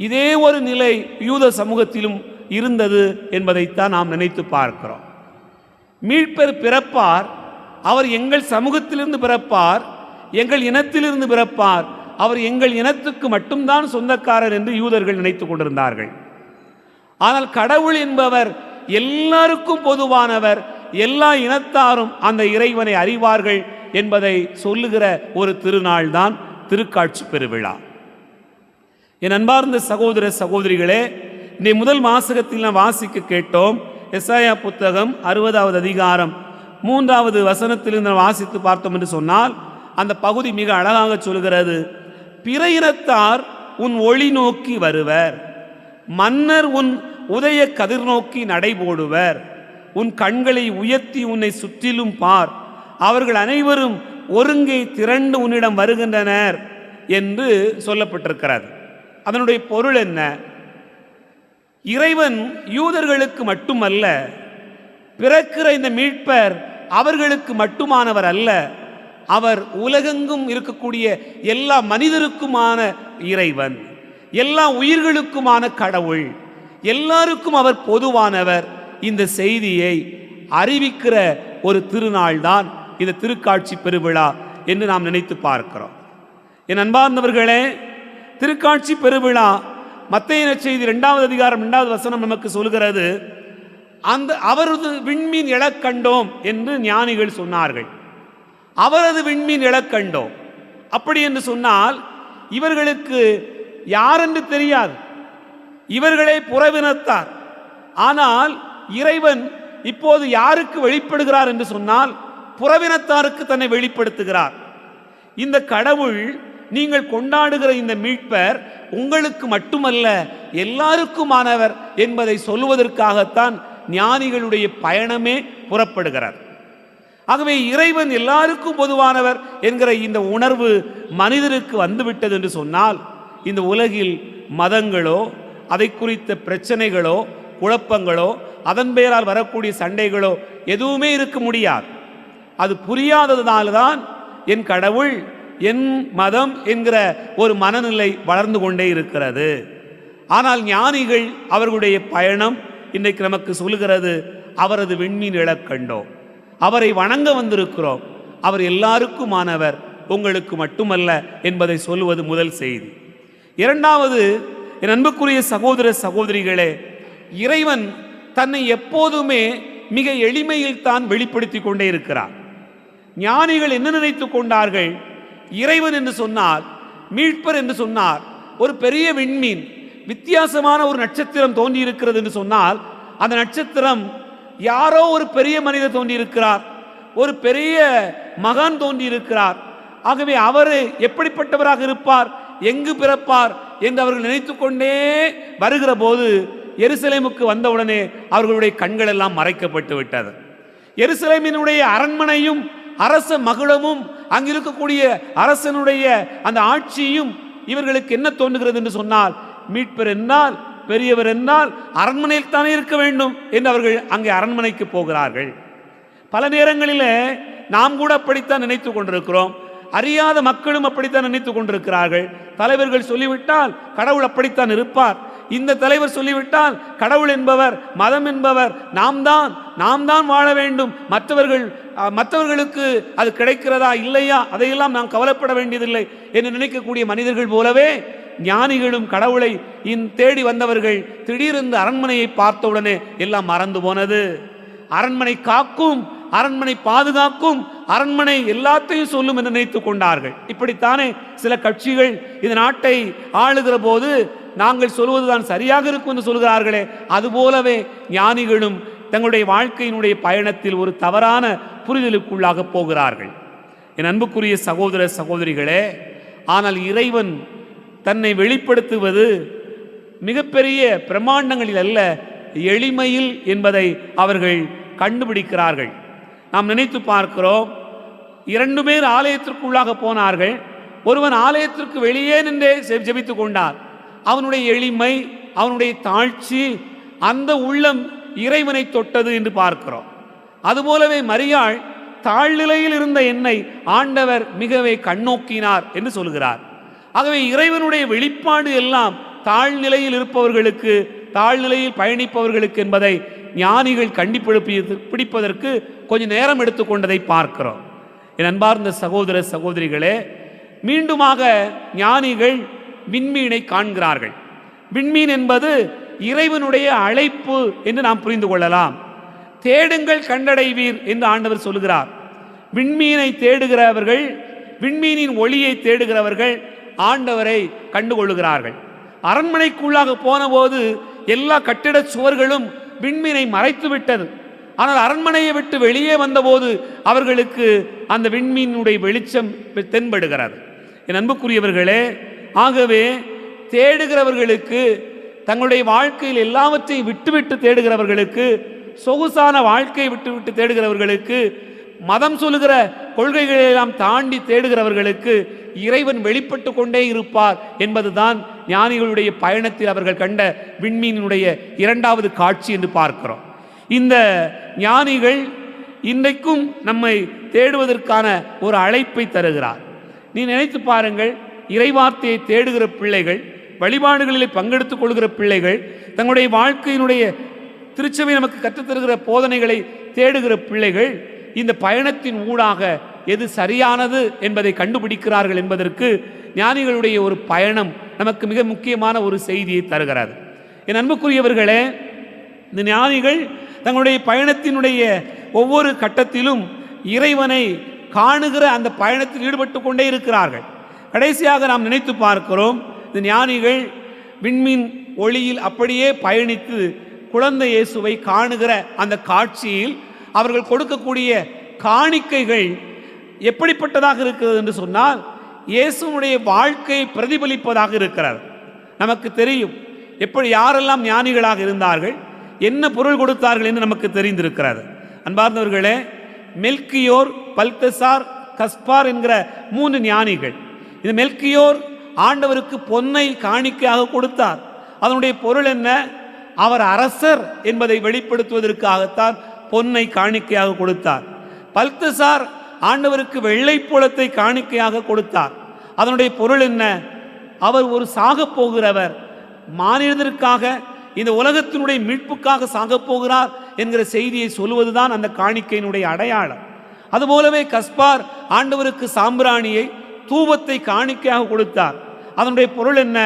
இதே ஒரு நிலை யூத சமூகத்திலும் இருந்தது என்பதைத்தான் நாம் நினைத்து பார்க்கிறோம். மீட்பர் பிறப்பார், அவர் எங்கள் சமூகத்திலிருந்து பிறப்பார், எங்கள் இனத்திலிருந்து பிறப்பார், அவர் எங்கள் இனத்துக்கு மட்டும்தான் சொந்தக்காரர் என்று யூதர்கள் நினைத்து கொண்டிருந்தார்கள். ஆனால் கடவுள் என்பவர் எல்லாருக்கும் பொதுவானவர், எல்லா இனத்தாரும் அந்த இறைவனை அறிவார்கள் என்பதை சொல்லுகிற ஒரு திருநாள் தான் திருக்காட்சி பெருவிழா. என் அன்பார்ந்த சகோதர சகோதரிகளே, இந்த முதல் வாசகத்தில் நாம் வாசிக்க கேட்டோம். எசாயா புத்தகம் 60வது அதிகாரம் 3வது வசனத்திலிருந்து வாசித்து பார்த்தோம் என்று சொன்னால், அந்த பகுதி மிக அழகாக சொல்கிறது. பிற இனத்தார் உன் ஒளி நோக்கி வருவர், மன்னர் உன் உதய கதிர் நோக்கி நடைபோடுவர், உன் கண்களை உயர்த்தி உன்னை சுற்றிலும் பார், அவர்கள் அனைவரும் ஒருங்கே திரண்டு உன்னிடம் வருகின்றனர் என்று சொல்லப்பட்டிருக்கிறது. அதனுடைய பொருள் என்ன? இறைவன் யூதர்களுக்கு மட்டுமல்ல, பிறக்கிற இந்த மீட்பர் அவர்களுக்கு மட்டுமானவர் அல்ல, அவர் உலகெங்கும் இருக்கக்கூடிய எல்லா மனிதருக்குமான இறைவன், எல்லா உயிர்களுக்குமான கடவுள், எல்லாருக்கும் அவர் பொதுவானவர். இந்த செய்தியை அறிவிக்கிற ஒரு திருநாள் தான் இந்த திருக்காட்சி பெருவிழா என்று நாம் நினைத்து பார்க்கிறோம். என் அன்பார்ந்தவர்களே, திருக்காட்சி பெருவிழா மத்தேயு நற்செய்தி 2வது அதிகாரம் 2வது வசனம் நமக்கு சொல்கிறது, அந்த அவரது விண்மீன் எழக் கண்டோம் என்று ஞானிகள் சொன்னார்கள். அவரது விண்மீன் எழக் கண்டோம். அப்படி என்று சொன்னால் இவர்களுக்கு யாரென்று தெரியாது, இவர்களே புறவினத்தார். ஆனால் இறைவன் இப்போது யாருக்கு வெளிப்படுகிறார் என்று சொன்னால், புறவினத்தாருக்கு தன்னை வெளிப்படுத்துகிறார். இந்த கடவுள், நீங்கள் கொண்டாடுகிற இந்த மீட்பர் உங்களுக்கு மட்டுமல்ல எல்லாருக்குமானவர் என்பதை சொல்வதற்காகத்தான் ஞானிகளுடைய பயணமே புறப்படுகிறார். ஆகவே இறைவன் எல்லாருக்கும் பொதுவானவர் என்கிற இந்த உணர்வு மனிதருக்கு வந்துவிட்டது என்று சொன்னால், இந்த உலகில் மதங்களோ, அதை குறித்த பிரச்சனைகளோ, குழப்பங்களோ, அதன் பெயரால் வரக்கூடிய சண்டைகளோ எதுவுமே இருக்க முடியாது. அது புரியாததுனால்தான் என் கடவுள், என் மதம் என்கிற ஒரு மனநிலை வளர்ந்து கொண்டே இருக்கிறது. ஆனால் ஞானிகள் அவர்களுடைய பயணம் இன்றைக்கு நமக்கு சொல்கிறது, அவரது விண்மீன் எழக் கண்டோம், அவரை வணங்க வந்திருக்கிறோம், அவர் எல்லாருக்குமானவர், உங்களுக்கு மட்டுமல்ல என்பதை சொல்லுவது முதல் செய்தி. இரண்டாவது, என் அன்புக்குரிய சகோதர சகோதரிகளே, இறைவன் தன்னை எப்போதுமே மிக எளிமையில் தான் வெளிப்படுத்தி கொண்டே இருக்கிறார். ஞானிகள் என்ன நினைத்து கொண்டார்கள்? இறைவன் என்று சொன்னால், மீட்பர் என்று சொன்னார், ஒரு பெரிய விண்மீன், வித்தியாசமான ஒரு நட்சத்திரம் தோன்றி இருக்கிறது என்று சொன்னால், அந்த நட்சத்திரம் யாரோ ஒரு பெரிய மனிதர் தோன்றியிருக்கிறார், ஒரு பெரிய மகான் தோன்றியிருக்கிறார். ஆகவே அவர் எப்படிப்பட்டவராக இருப்பார், எங்கு பிறப்பார் என்று அவர்கள் நினைத்து கொண்டே வருகிற போது, எருசலேமுக்கு வந்தவுடனே அவர்களுடைய கண்கள் எல்லாம் மறைக்கப்பட்டு விட்டது. எருசலேமினுடைய அரண்மனையும் அரச மகுளமும் அங்கிருக்கக்கூடிய அரசனுடைய அந்த ஆட்சியும் இவர்களுக்கு என்ன தோன்றுகிறது என்று சொன்னால், மீட்பர் என்றால், பெரியவர் என்றால் அரண்மனையில் தானே இருக்க வேண்டும் என்று அவர்கள் அங்கே அரண்மனைக்கு போகிறார்கள். பல நேரங்களில் நாம் கூட அப்படித்தான் நினைத்து கொண்டிருக்கிறோம், அறியாத மக்களும் அப்படித்தான் நினைத்து கொண்டிருக்கிறார்கள். தலைவர்கள் சொல்லிவிட்டால் கடவுள் அப்படித்தான் இருப்பார், இந்த தலைவர் சொல்லிவிட்டால் கடவுள் என்பவர், மதம் என்பவர் நாம் தான் வாழ வேண்டும், மற்றவர்களுக்கு அது கிடைக்கிறதா இல்லையா அதையெல்லாம் நாம் கவலைப்பட வேண்டியதில்லை என்று நினைக்கக்கூடிய மனிதர்கள் போலவே ஞானிகளும் கடவுளை தேடி வந்தவர்கள் திடீரென்று அரண்மனையை பார்த்தவுடனே எல்லாம் மறந்து போனது. அரண்மனை காக்கும் அரண்மனை பாதுகாக்கும், அரண்மனை எல்லாத்தையும் சொல்லும் என்று நினைத்துக் கொண்டார்கள். இப்படித்தானே சில கட்சிகள் இந்த நாட்டை ஆளுகிற போது நாங்கள் சொல்வதுதான் சரியாக இருக்கும் என்று சொல்கிறார்களே, அதுபோலவே ஞானிகளும் தங்களுடைய வாழ்க்கையினுடைய பயணத்தில் ஒரு தவறான புரிதலுக்குள்ளாக போகிறார்கள். என் அன்புக்குரிய சகோதர சகோதரிகளே, ஆனால் இறைவன் தன்னை வெளிப்படுத்துவது மிகப்பெரிய பிரமாண்டங்களில் அல்ல, எளிமையில் என்பதை அவர்கள் கண்டுபிடிக்கிறார்கள். நாம் நினைத்து பார்க்கிறோம், 2 பேர் ஆலயத்திற்குள்ளாக போனார்கள். ஒருவன் ஆலயத்திற்கு வெளியே நின்றே ஜெபித்துக் கொண்டார். அவனுடைய எளிமை, அவனுடைய தாழ்ச்சி, அந்த உள்ளம் இறைவனை தொட்டது என்று பார்க்கிறோம். அதுபோலவே மரியாள் தாழ்நிலையில் இருந்த என்னை ஆண்டவர் மிகவே கண்ணோக்கினார் என்று சொல்கிறார். ஆகவே இறைவனுடைய வெளிப்பாடு எல்லாம் தாழ்நிலையில் இருப்பவர்களுக்கு, தாழ்நிலையில் பயணிப்பவர்களுக்கு என்பதை ஞானிகள் பிடிப்பதற்கு கொஞ்சம் நேரம் எடுத்துக்கொண்டதை பார்க்கிறோம். என் அன்பார்ந்த சகோதர சகோதரிகளே, மீண்டுமாக ஞானிகள் விண்மீனை காண்கிறார்கள். விண்மீன் என்பது இறைவனுடைய அழைப்பு என்று நாம் புரிந்து கொள்ளலாம். தேடுங்கள் கண்டடைவீர் என்று ஆண்டவர் சொல்கிறார். விண்மீனை தேடுகிறவர்கள், விண்மீனின் ஒளியை தேடுகிறவர்கள் ஆண்டவரை கண்டுகொள்ளுகிறார்கள். அரண்மனைக்குள்ளாக போன போது எல்லா கட்டிட சுவர்களும் விண்மீனை மறைத்து விட்டது. ஆனால் அரண்மனையை விட்டு வெளியே வந்தபோது அவர்களுக்கு அந்த விண்மீனுடைய வெளிச்சம் தென்படுகிறது. என் அன்புக்குரியவர்களே, ஆகவே தேடுகிறவர்களுக்கு, தங்களுடைய வாழ்க்கையில் எல்லாவற்றையும் விட்டுவிட்டு தேடுகிறவர்களுக்கு, சொகுசான வாழ்க்கையை விட்டுவிட்டு தேடுகிறவர்களுக்கு, மதம் சொல்லுகிற கொள்கைகளை எல்லாம் தாண்டி தேடுகிறவர்களுக்கு இறைவன் வெளிப்பட்டு கொண்டே இருப்பார் என்பதுதான் ஞானிகளுடைய பயணத்தில் அவர்கள் கண்ட விண்மீனுடைய 2வது காட்சி என்று பார்க்கிறோம். இந்த ஞானிகள் இன்றைக்கும் நம்மை தேடுவதற்கான ஒரு அழைப்பை தருகிறார். நீ நினைத்து பாருங்கள், இறைவார்த்தையை தேடுகிற பிள்ளைகள், வழிபாடுகளில் பங்கெடுத்துக் கொள்கிற பிள்ளைகள், தங்களுடைய வாழ்க்கையினுடைய திருச்சபை நமக்கு கற்றுத்தருகிற போதனைகளை தேடுகிற பிள்ளைகள் இந்த பயணத்தின் ஊடாக எது சரியானது என்பதை கண்டுபிடிக்கிறார்கள் என்பதற்கு ஞானிகளுடைய ஒரு பயணம் நமக்கு மிக முக்கியமான ஒரு செய்தியை தருகிறது. என் அன்புக்குரியவர்களே, இந்த ஞானிகள் தங்களுடைய பயணத்தினுடைய ஒவ்வொரு கட்டத்திலும் இறைவனை காணுகிற அந்த பயணத்தில் ஈடுபட்டு கொண்டே இருக்கிறார்கள். கடைசியாக நாம் நினைத்து பார்க்கிறோம், இந்த ஞானிகள் விண்மீன் ஒளியில் அப்படியே பயணித்து குழந்தை இயேசுவை காணுகிற அந்த காட்சியில் அவர்கள் கொடுக்கக்கூடிய காணிக்கைகள் எப்படிப்பட்டதாக இருக்கிறது என்று சொன்னால், இயேசுனுடைய வாழ்க்கையை பிரதிபலிப்பதாக இருக்கிறது. நமக்கு தெரியும் எப்படி யாரெல்லாம் ஞானிகளாக இருந்தார்கள், என்ன பொருள் கொடுத்தார்கள் என்று நமக்கு தெரிந்திருக்கிறது. அன்பார்ந்தவர்களே, மெல்கியோர், பல்தசார், கஸ்பார் என்கிற 3 ஞானிகள். இந்த மெல்கியோர் ஆண்டவருக்கு பொன்னை காணிக்கையாக கொடுத்தார். அதனுடைய பொருள் என்ன? அவர் அரசர் என்பதை வெளிப்படுத்துவதற்காகத்தான் பொன்னை காணிக்கையாக கொடுத்தார். பல்தசார் ஆண்டவருக்கு வெள்ளைப்போளத்தை காணிக்கையாக கொடுத்தார். அதனுடைய பொருள் என்ன? அவர் ஒரு சாகப் போகிறவர், மானிடத்திற்காக, இந்த உலகத்தினுடைய மீட்புக்காக சாகப் போகிறார் என்கிற செய்தியை சொல்வதுதான் அந்த காணிக்கையினுடைய அடையாளம். அதுபோலவே கஸ்பார் ஆண்டவருக்கு சாம்பிராணியை, தூபத்தை காணிக்கையாக கொடுத்தார். அதனுடைய பொருள் என்ன?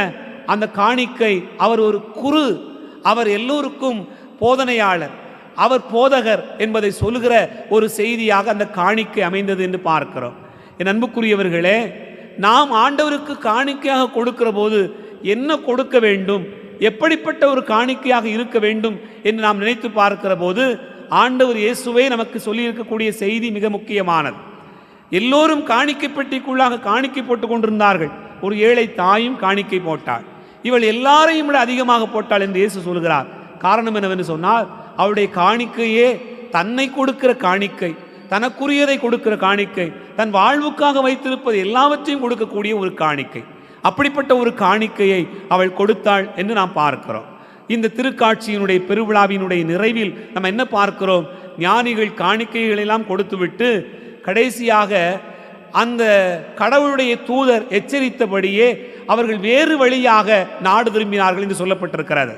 அந்த காணிக்கை, அவர் ஒரு குரு, அவர் எல்லோருக்கும் போதனையாளர், அவர் போதகர் என்பதை சொல்லுகிற ஒரு செய்தியாக அந்த காணிக்கை அமைந்தது என்று பார்க்கிறோம். என் அன்புக்குரியவர்களே, நாம் ஆண்டவருக்கு காணிக்கையாக கொடுக்கிற போது என்ன கொடுக்க வேண்டும், எப்படிப்பட்ட ஒரு காணிக்கையாக இருக்க வேண்டும் என்று நாம் நினைத்து பார்க்கிற போது ஆண்டவர் இயேசுவே நமக்கு சொல்லியிருக்கக்கூடிய செய்தி மிக முக்கியமானது. எல்லோரும் காணிக்கை பெட்டிக்குள்ளாக காணிக்கை போட்டு கொண்டிருந்தார்கள். ஒரு ஏழை தாயும் காணிக்கை போட்டாள். இவள் எல்லாரையும் விட அதிகமாக போட்டாள் என்று இயேசு சொல்கிறார். காரணம் என்னவென்று சொன்னால், அவளுடைய காணிக்கையே தன்னை கொடுக்கிற காணிக்கை, தனக்குரியதை கொடுக்கிற காணிக்கை, தன் வாழ்வுக்காக வைத்திருப்பது எல்லாவற்றையும் கொடுக்கக்கூடிய ஒரு காணிக்கை. அப்படிப்பட்ட ஒரு காணிக்கையை அவள் கொடுத்தாள் என்று நாம் பார்க்கிறோம். இந்த திருக்காட்சியினுடைய பெருவிழாவினுடைய நிறைவில் நம்ம என்ன பார்க்கிறோம்? ஞானிகள் காணிக்கைகளெல்லாம் கொடுத்துவிட்டு கடைசியாக அந்த கடவுளுடைய தூதர் எச்சரித்தபடியே அவர்கள் வேறு வழியாக நாடு திரும்பினார்கள் என்று சொல்லப்பட்டிருக்கிறது.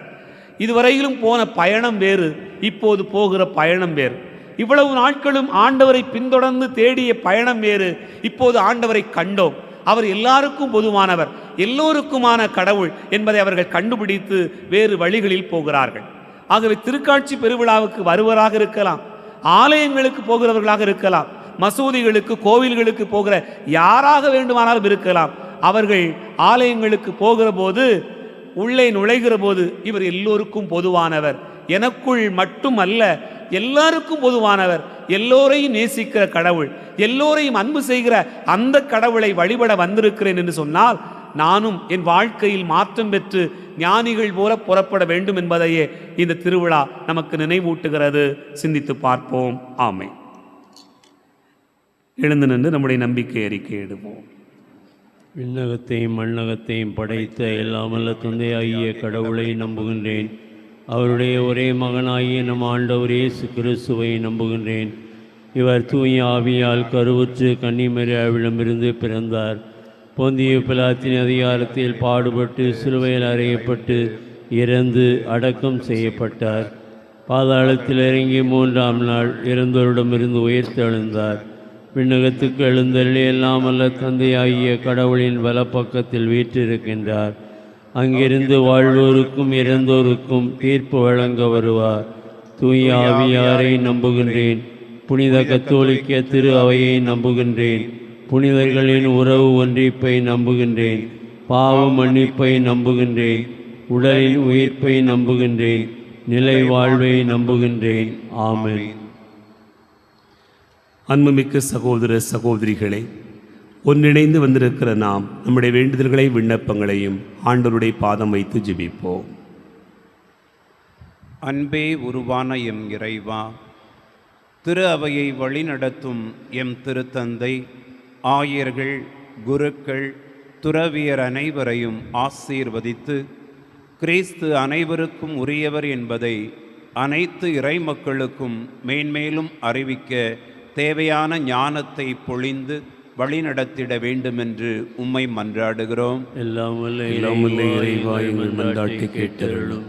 இதுவரையிலும் போன பயணம் வேறு, இப்போது போகிற பயணம் வேறு. இவ்வளவு நாட்களும் ஆண்டவரை பின்தொடர்ந்து தேடிய பயணம் வேறு, இப்போது ஆண்டவரை கண்டோம். அவர் எல்லாருக்கும் பொதுவானவர், எல்லோருக்குமான கடவுள் என்பதை அவர்கள் கண்டுபிடித்து வேறு வழிகளில் போகிறார்கள். ஆகவே திருக்காட்சி பெருவிழாவுக்கு வருவராக இருக்கலாம், ஆலயங்களுக்கு போகிறவர்களாக இருக்கலாம், மசூதிகளுக்கு கோவில்களுக்கு போகிற யாராக வேண்டுமானாலும் இருக்கலாம். அவர்கள் ஆலயங்களுக்கு போகிற போது, உள்ளே நுழைகிற போது, இவர் எல்லோருக்கும் பொதுவானவர், எனக்குள் மட்டும் அல்ல எல்லாருக்கும் பொதுவானவர், எல்லோரையும் நேசிக்கிற கடவுள், எல்லோரையும் அன்பு செய்கிற அந்த கடவுளை வழிபட வந்திருக்கிறேன் என்று சொன்னால், நானும் என் வாழ்க்கையில் மாற்றம் பெற்று ஞானிகள் போல புறப்பட வேண்டும் என்பதையே இந்த திருவிழா நமக்கு நினைவூட்டுகிறது. சிந்தித்து பார்ப்போம். ஆமென். எழுந்து நின்று நம்முடைய நம்பிக்கை அறிக்கை இடுவோம். விண்ணகத்தையும் மண்ணகத்தையும் படைத்த எல்லாமல்ல தந்தையாகிய கடவுளை நம்புகின்றேன். அவருடைய ஒரே மகனாகிய நம் ஆண்டவர் இயேசு கிறிஸ்துவை நம்புகின்றேன். இவர் தூய ஆவியால் கருவுற்று கன்னிமரியாவிடமிருந்து பிறந்தார். பொந்திய பிலாத்தின் அதிகாரத்தில் பாடுபட்டு சிலுவையில் அறையப்பட்டு இறந்து அடக்கம் செய்யப்பட்டார். பாதாளத்தில் இறங்கி 3ஆம் நாள் இறந்தோரிடமிருந்து உயிர்த்தெழுந்தார். விண்ணகத்துக்கு எழுந்தருளி எல்லாமல்ல தந்தையாகிய கடவுளின் வலப்பக்கத்தில் வீற்றிருக்கின்றார். அங்கிருந்து வாழ்வோருக்கும் இறந்தோருக்கும் தீர்ப்பு வழங்க வருவார். தூய ஆவியாரை நம்புகின்றேன். புனித கத்தோலிக்க திரு அவையை நம்புகின்றேன். புனிதர்களின் உறவு ஒன்றிப்பை நம்புகின்றேன். பாவ மன்னிப்பை நம்புகின்றேன். உடலின் உயிர்ப்பை நம்புகின்றேன். நிலை வாழ்வை நம்புகின்றேன். ஆமென். அன்புமிக்க சகோதர சகோதரிகளே, ஒன்றிணைந்து வந்திருக்கிற நாம் நம்முடைய வேண்டுதல்களை விண்ணப்பங்களையும் ஆண்டவருடைய பாதம் வைத்து ஜெபிப்போம். அன்பே உருவான எம் இறைவா, திரு அவையை வழிநடத்தும் எம் திருத்தந்தை, ஆயர்கள், குருக்கள், துறவியர் அனைவரையும் ஆசீர்வதித்து கிறிஸ்து அனைவருக்கும் உரியவர் என்பதை அனைத்து இறைமக்களுக்கும் மேன்மேலும் அறிவிக்க தேவையான ஞானத்தை பொழிந்து வழிநடத்திட வேண்டுமென்று உம்மை மன்றாடுகிறோம். எல்லாம் வல்ல இறைவா எங்கள் மன்றாட்டை கேட்டருளும்.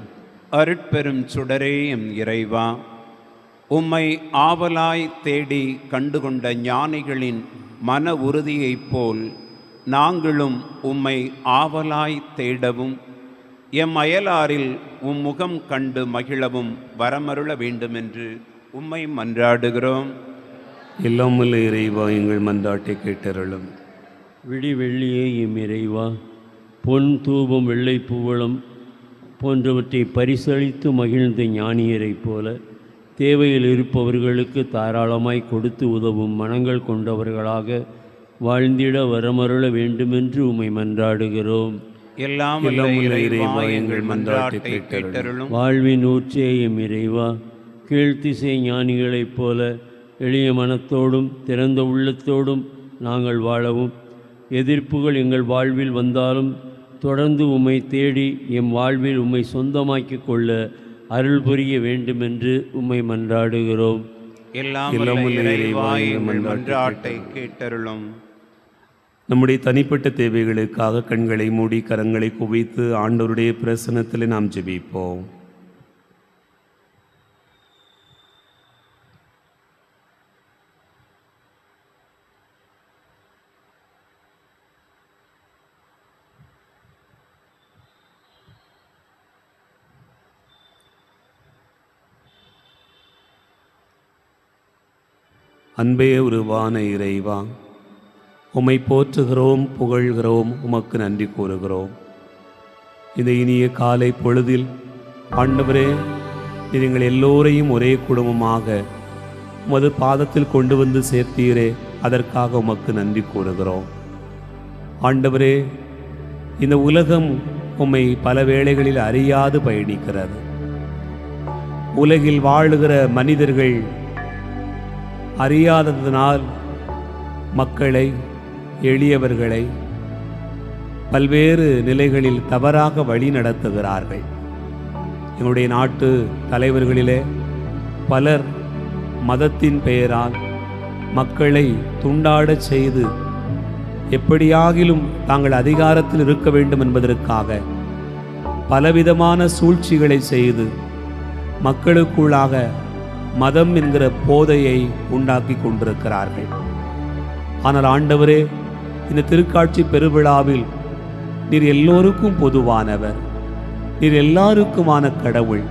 அருட்பெரும் சுடரே எம் இறைவா, உம்மை ஆவலாய் தேடி கண்டுகொண்ட ஞானிகளின் மன உறுதியைப் போல் நாங்களும் உம்மை ஆவலாய் தேடவும் எம் அயலாரில் உம் முகம் கண்டு மகிழவும் வரமருள வேண்டுமென்று உம்மை மன்றாடுகிறோம். எல்லாம் வல்ல இறைவா எங்கள் மன்றாட்டை கேட்டருளும். விடி வெள்ளியே எம் இறைவா, பொன் தூபம் வெள்ளை பூவளம் போன்றவற்றை பரிசளித்து மகிழ்ந்த ஞானியரைப் போல தேவையில் இருப்பவர்களுக்கு தாராளமாய் கொடுத்து உதவும் மனங்கள் கொண்டவர்களாக வாழ்ந்திட வரமருள வேண்டுமென்று உம்மை மன்றாடுகிறோம். எல்லாம் வல்ல இறைவா எங்கள் மன்றாட்டை கேட்டருளும். வாழ்வின் ஊற்றே எம் இறைவா, கீழ்த்திசை ஞானிகளைப் போல எளிய மனத்தோடும் திறந்த உள்ளத்தோடும் நாங்கள் வாழவும், எதிர்ப்புகள் எங்கள் வாழ்வில் வந்தாலும் தொடர்ந்து உம்மை தேடி எம் வாழ்வில் உம்மை சொந்தமாக்கிக் கொள்ள அருள் புரிய வேண்டுமென்று உம்மை மன்றாடுகிறோம். எல்லாம் வல்ல இறைவா எங்கள் மன்றாட்டை கேட்டருளும். நம்முடைய தனிப்பட்ட தேவைகளுக்காக கண்களை மூடி கரங்களை குவித்து ஆண்டவருடைய பிரசன்னத்தில் நாம் ஜெபிப்போம். அன்பே உருவான இறைவா, உம்மை போற்றுகிறோம், புகழ்கிறோம், உமக்கு நன்றி கூறுகிறோம். இந்த இனிய காலை பொழுதில் ஆண்டவரே, நீங்கள் எல்லோரையும் ஒரே குடும்பமாக உமது பாதத்தில் கொண்டு வந்து சேர்த்தீரே, அதற்காக உமக்கு நன்றி கூறுகிறோம். ஆண்டவரே, இந்த உலகம் உம்மை பல வேளைகளில் அறியாது பயணிக்கிறது. உலகில் வாழுகிற மனிதர்கள் அறியாததனால் மக்களை, எளியவர்களை பல்வேறு நிலைகளில் தவறாக வழி நடத்துகிறார்கள். எங்களுடைய நாட்டு தலைவர்களிலே பலர் மதத்தின் பெயரால் மக்களை துண்டாடச் செய்து எப்படியாகிலும் தாங்கள் அதிகாரத்தில் இருக்க வேண்டும் என்பதற்காக பலவிதமான சூழ்ச்சிகளை செய்து மக்களுக்குள்ளாக மதம் என்கிற போதையை உண்டாக்கி கொண்டிருக்கிறார்கள். ஆனால் ஆண்டவரே, இந்த திருக்காட்சி பெருவிழாவில் நீர் எல்லோருக்கும் பொதுவானவர், நீர் எல்லாருக்குமான கடவுள்,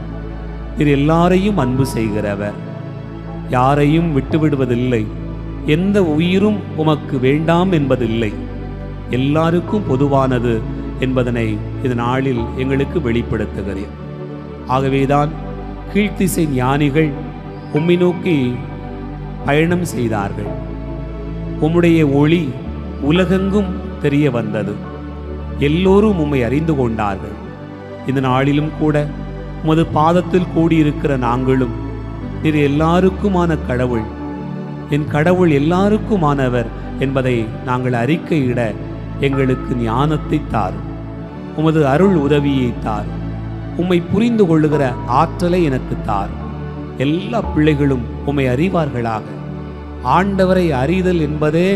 நீர் எல்லாரையும் அன்பு செய்கிறவர். யாரையும் விட்டுவிடுவதில்லை. எந்த உயிரும் உமக்கு வேண்டாம் என்பதில்லை. எல்லாருக்கும் பொதுவானது என்பதனை இந்த நாளில் எங்களுக்கு வெளிப்படுத்துகிறேன். ஆகவேதான் கீழ்த்திசை ஞானிகள் உம்மை நோக்கி பயணம் செய்தார்கள். உம்முடைய ஒளி உலகெங்கும் தெரிய வந்தது. எல்லோரும் உம்மை அறிந்து கொண்டார்கள். இந்த நாளிலும் கூட உமது பாதத்தில் கூடியிருக்கிற நாங்களும் நீர் எல்லாருக்குமான கடவுள், என் கடவுள் எல்லாருக்குமானவர் என்பதை நாங்கள் அறிக்கையிட எங்களுக்கு ஞானத்தை தாரும். உமது அருள் உதவியை தார். உம்மை புரிந்து கொள்ளுகிற ஆற்றலை எனக்கு தார். எல்லா பிள்ளைகளும் உம்மை அறிவார்களாக. ஆண்டவரை அறிதல் என்பதே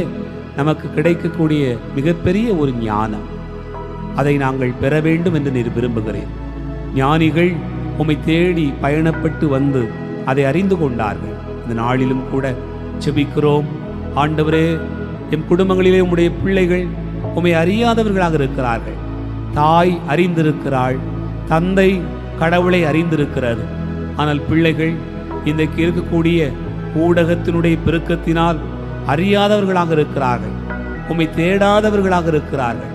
நமக்கு கிடைக்கக்கூடிய மிகப்பெரிய ஒரு ஞானம். அதை நாங்கள் பெற வேண்டும் என்று நீர் விரும்புகிறேன். ஞானிகள் உம்மை தேடி பயணப்பட்டு வந்து அதை அறிந்து கொண்டார்கள். இந்த நாளிலும் கூட செபிக்கிறோம். ஆண்டவரே, எம் குடும்பங்களிலே உம்முடைய பிள்ளைகள் உம்மை அறியாதவர்களாக இருக்கிறார்கள். தாய் அறிந்திருக்கிறாள், தந்தை கடவுளை அறிந்திருக்கிறது. ஆனால் பிள்ளைகள் இன்றைக்கு இருக்கக்கூடிய ஊடகத்தினுடைய பெருக்கத்தினால் அறியாதவர்களாக இருக்கிறார்கள். உம்மை தேடாதவர்களாக இருக்கிறார்கள்.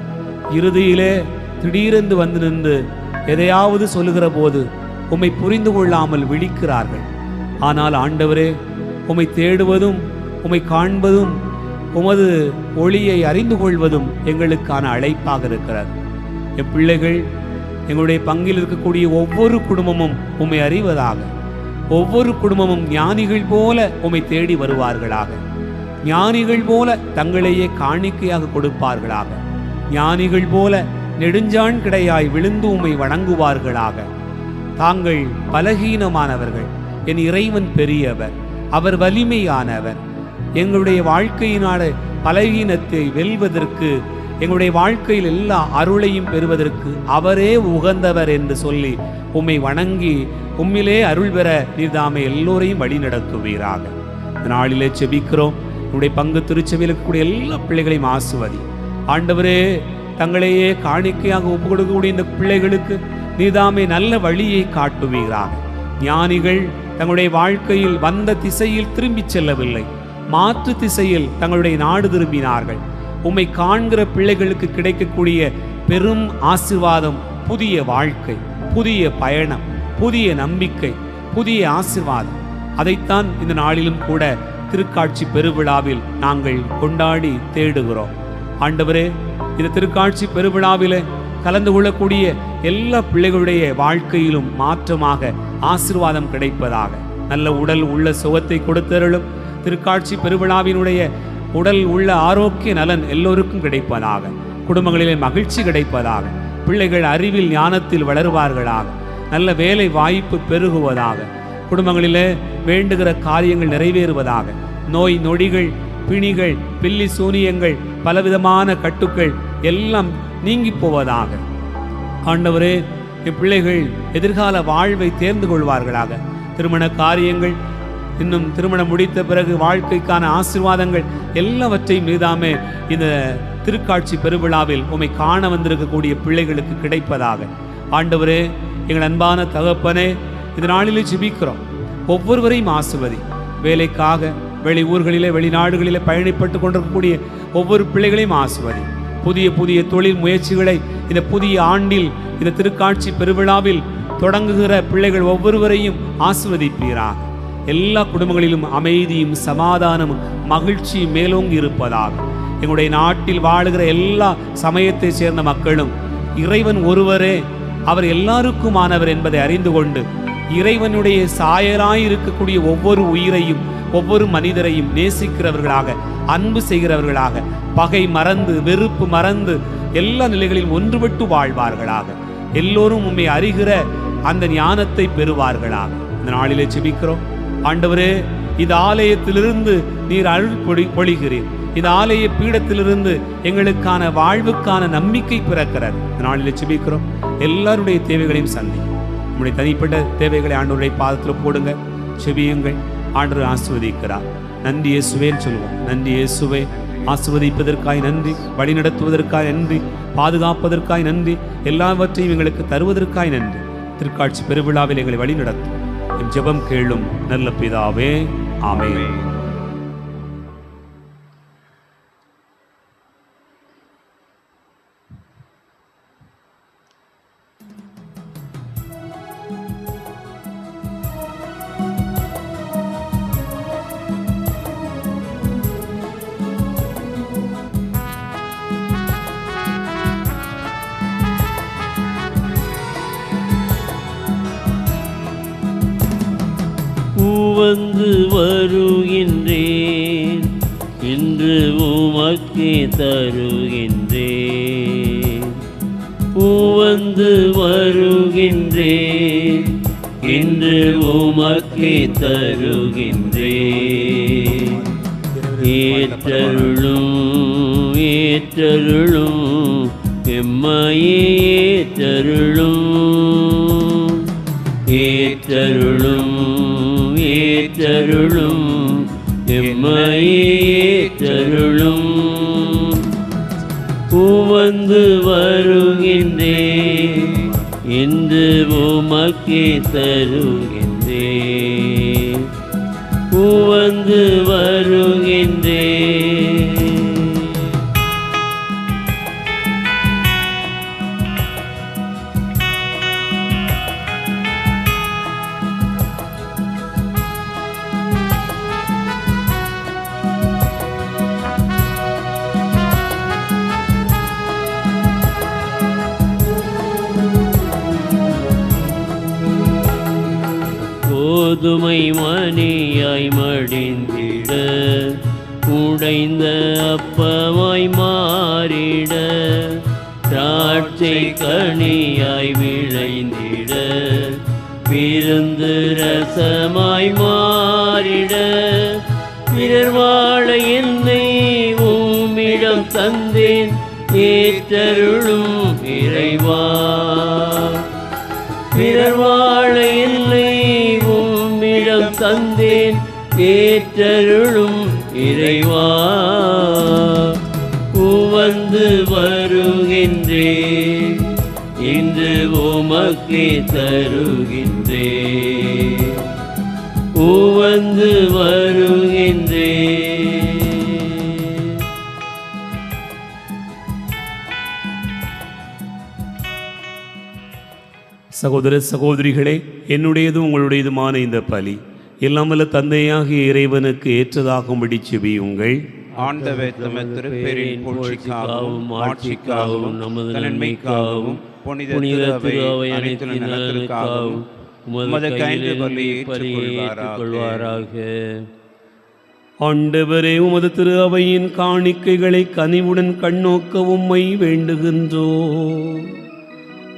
இறுதியிலே திடீரென்று வந்து நின்று எதையாவது சொல்லுகிற போது உம்மை புரிந்து கொள்ளாமல் விழிக்கிறார்கள். ஆனால் ஆண்டவரே, உம்மை தேடுவதும் உம்மை காண்பதும் உமது ஒளியை அறிந்து கொள்வதும் எங்களுக்கான அழைப்பாக இருக்கிறது. என் பிள்ளைகள், எங்களுடைய பங்கில் இருக்கக்கூடிய ஒவ்வொரு குடும்பமும் உம்மை அறிவதாக. ஒவ்வொரு குடும்பமும் ஞானிகள் போல உம்மை தேடி வருவார்களாக. ஞானிகள் போல தங்களையே காணிக்கையாக கொடுப்பார்களாக. ஞானிகள் போல நெடுஞ்சான் கிடையாய் விழுந்து உம்மை வணங்குவார்களாக. தாங்கள் பலகீனமானவர்கள், என் இறைவன் பெரியவர், அவர் வலிமையானவர். எங்களுடைய வாழ்க்கையினால பலகீனத்தை வெல்வதற்கு, எங்களுடைய வாழ்க்கையில் எல்லா அருளையும் பெறுவதற்கு அவரே உகந்தவர் என்று சொல்லி உம்மை வணங்கி உம்மிலே அருள் பெற நீர்தாமே எல்லோரையும் வழி நடத்துவீராக. இந்த நாளிலே செபிக்கிறோம். என்னுடைய பங்கு திருச்சபையில் இருக்கக்கூடிய எல்லா பிள்ளைகளையும் ஆசுவதி. ஆண்டவரே, தங்களையே காணிக்கையாக ஒப்பு கொடுக்கக்கூடிய இந்த பிள்ளைகளுக்கு நீதாமே நல்ல வழியை காட்டுவீராக. ஞானிகள் தங்களுடைய வாழ்க்கையில் வந்த திசையில் திரும்பி செல்லவில்லை, மாற்று திசையில் தங்களுடைய நாடு திரும்பினார்கள். உம்மை காண்கிற பிள்ளைகளுக்கு கிடைக்கக்கூடிய பெரும் ஆசீர்வாதம் புதிய வாழ்க்கை, புதிய பயணம், புதிய நம்பிக்கை, புதிய ஆசீர்வாதம். அதைத்தான் இந்த நாளிலும் கூட திருக்காட்சி பெருவிழாவில் நாங்கள் கொண்டாடி தேடுகிறோம். ஆண்டவரே, இந்த திருக்காட்சி பெருவிழாவில் கலந்து கொள்ளக்கூடிய எல்லா பிள்ளைகளுடைய வாழ்க்கையிலும் மாற்றமாக ஆசீர்வாதம் கிடைப்பதாக. நல்ல உடல் உள்ள சுகத்தை கொடுத்தருளும். திருக்காட்சி பெருவிழாவினுடைய உடல் உள்ள ஆரோக்கிய நலன் எல்லோருக்கும் கிடைப்பதாக. குடும்பங்களிலே மகிழ்ச்சி கிடைப்பதாக. பிள்ளைகள் அறிவில் ஞானத்தில் வளருவார்களாக. நல்ல வேலை வாய்ப்பு பெருகுவதாக. குடும்பங்களிலே வேண்டுகிற காரியங்கள் நிறைவேறுவதாக. நோய் நொடிகள், பிணிகள், பில்லி சூனியங்கள், பலவிதமான கட்டுக்கள் எல்லாம் நீங்கி போவதாக. ஆண்டவரே, பிள்ளைகள் எதிர்கால வாழ்வை தேர்ந்து கொள்வார்களாக. திருமண காரியங்கள், இன்னும் திருமணம் முடித்த பிறகு வாழ்க்கைக்கான ஆசீர்வாதங்கள் எல்லாவற்றையும் நீதாமே இந்த திருக்காட்சி பெருவிழாவில் உம்மை காண வந்திருக்கக்கூடிய பிள்ளைகளுக்கு கிடைப்பதாக. ஆண்டவரே, எங்கள் அன்பான தகப்பனே, இந்த நாளிலே ஜெபிக்கிறோம். ஒவ்வொருவரையும் ஆசீர்வதி. வேலைக்காக வெளி ஊர்களிலே வெளிநாடுகளிலே பயணிப்பட்டு கொண்டிருக்கக்கூடிய ஒவ்வொரு பிள்ளைகளையும் ஆசீர்வதி. புதிய புதிய தொழில் முயற்சிகளை இந்த புதிய ஆண்டில் இந்த திருக்காட்சி பெருவிழாவில் தொடங்குகிற பிள்ளைகள் ஒவ்வொருவரையும் ஆசீர்வதிப்பீராக. எல்லா குடும்பங்களிலும் அமைதியும் சமாதானமும் மகிழ்ச்சியும் மேலோங்கி இருப்பதாக. எங்களுடைய நாட்டில் வாழுகிற எல்லா சமயத்தை சேர்ந்த மக்களும் இறைவன் ஒருவரே, அவர் எல்லாருக்குமானவர் என்பதை அறிந்து கொண்டு இறைவனுடைய சாயலாயிருக்கக்கூடிய ஒவ்வொரு உயிரையும் ஒவ்வொரு மனிதரையும் நேசிக்கிறவர்களாக, அன்பு செய்கிறவர்களாக, பகை மறந்து வெறுப்பு மறந்து எல்லா நிலைகளிலும் ஒன்றுபட்டு வாழ்வார்களாக. எல்லோரும் உம்மை அறிகிற அந்த ஞானத்தை பெறுவார்களாக. இந்த நாளிலே ஜெபிக்கிறோம். ஆண்டவரே, இந்த ஆலயத்திலிருந்து நீர் அருள் பொழிகிறீர். இந்த ஆலய பீடத்திலிருந்து எங்களுக்கான வாழ்வுக்கான நம்பிக்கை பிறக்கிறது. இந்த நாளிலே ஜெபிக்கிறோம். எல்லாருடைய தேவைகளையும் சந்தி. நம்முடைய தனிப்பட்ட தேவைகளை ஆண்டவருடைய பாதத்தில் போடுங்க, செபியுங்கள். ஆண்டவர் ஆசீர்வதிக்கிறார். நன்றி இயேசுவேன்னு சொல்லுவோம். நன்றி இயேசுவே. ஆசீர்வதிப்பதற்காய் நன்றி, வழிநடத்துவதற்காய் நன்றி, பாதுகாப்பதற்காய் நன்றி, எல்லாவற்றையும் எங்களுக்கு தருவதற்காய் நன்றி. திருக்காட்சி பெருவிழாவில் எங்களை வழிநடத்தும். என் ஜெபம் கேளும் நல்ல பிதாவே. ஆமென். வந்து வருகின்றேன், இன்று உமக்கே தருகின்றேன். வந்து வருகின்றேன், இன்று உமக்கே தருகின்றேன். ஏற்றருளும் ஏற்றருளும் எம்மையே ஏற்றருளும். ஏற்றருளும் ஏற்றருளும் எம்மையே ஏற்றருளும். வந்து வருகின்றேன், இன்று உமக்கே தருகின்றேன். வந்து வருகின்றேன். கோதுமை மணியாய் மடிந்திட, உடைந்த அப்பமாய் மாறிட, திராட்சை கனியாய் விளைந்திட, விருந்து ரசமாய் மாறிட, பிறர் வாழ என்னை உம்மிடம் தந்தேன். ஏற்றருளும் இறைவா, பிறர் வாழ என்னை உம்மிடம் தந்தேன். ஏற்றருளும் இறைவா, வந்து வருகின்றேன், இன்று உமக்கே தருகின்றேன். வந்து வருகின்றேன். சகோதர சகோதரிகளே, என்னுடையதும் உங்களுடையதுமான இந்த பலி எல்லாம் வல்ல தந்தையாகிய இறைவனுக்கு ஏற்றதாகும்படி செபியுங்கள். ஆண்டவர் தமது திருப்பெயரின் புகழ்ச்சிக்காகவும் ஆட்சிக்காகவும் நமது நன்மைக்காகவும் புனித திரு அவை அனைத்து நலத்திற்காகவும் உமது கையில் ஏற்றுக்கொள்வாராக. ஆண்டவரே, உமது திரு அவையின் காணிக்கைகளை கனிவுடன் கண்ணோக்க உம்மை வேண்டுகின்றோம்.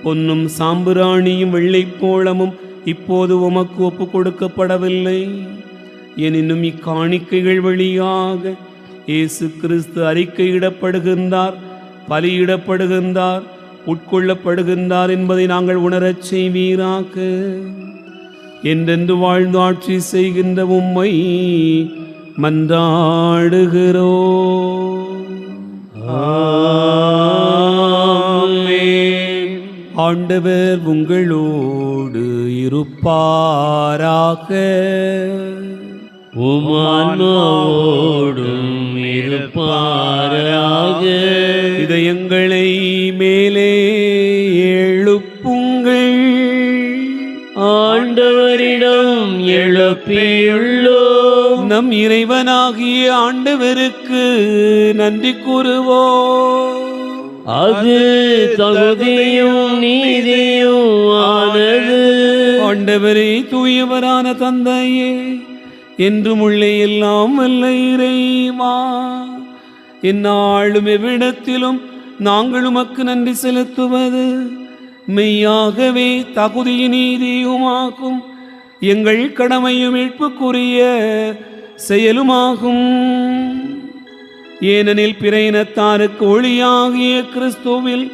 பொன்னும் சாம்பிராணியும் வெள்ளைப்போளமும் இப்போது உமக்கு ஒப்பு கொடுக்கப்படவில்லை. எனினும் இக்காணிக்கைகள் வழியாக இயேசு கிறிஸ்து அறிக்கையிடப்படுகின்றார், பலியிடப்படுகின்றார், உட்கொள்ளப்படுகின்றார் என்பதை நாங்கள் உணரச் செய்வீராக. என்றென்று வாழ்ந்து ஆட்சி செய்கின்ற உம்மை மன்றாடுகிறோம். ஆமென். ஆண்டவர் உங்களோடு இருப்பாராக. உமானோடும் இருப்பாராக. இதயங்களை மேலே எழுப்புங்கள். ஆண்டவரிடம் எழுப்பியுள்ளோம். நம் இறைவனாகிய ஆண்டவருக்கு நன்றி கூறுவோம். அது தகுதியும் நீதியும் ஆனது. ஆண்டவரே, தூயவரான தந்தையே, என்றும் உள்ளே எல்லாம் வல்ல இறைவா, எந்நாளும் எவ்விடத்திலும் நாங்கள் உமக்கு நன்றி செலுத்துவது மெய்யாகவே தகுதியும் நீதியுமாகும். எங்கள் கடமையும் மீட்புக்குரிய செயலுமாகும். ஏனெனில் பிற இனத்தாருக்கு ஒளியாகிய கிறிஸ்துவில்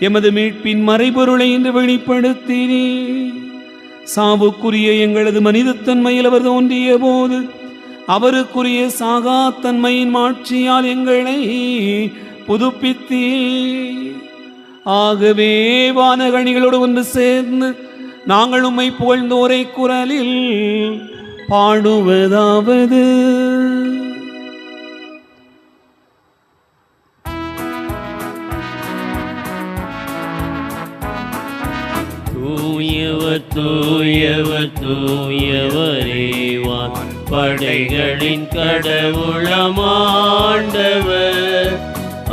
எமது மீட்பின் மறைபொருளை இன்று வெளிப்படுத்தினே. சாவுக்குரிய எங்களது மனிதத்தன்மையில் அவர் தோன்றிய போது அவருக்குரிய சாகாத்தன்மையின் மாட்சியால் எங்களை புதுப்பித்தே. ஆகவே வானகணிகளோடு ஒன்று சேர்ந்து நாங்கள் உம்மை புகழ்ந்து ஒரே குரலில் பாடுவதாவது: தூயவர் தூயவர் தூயவரே வான் படைகளின் கடவுளமாண்டவர்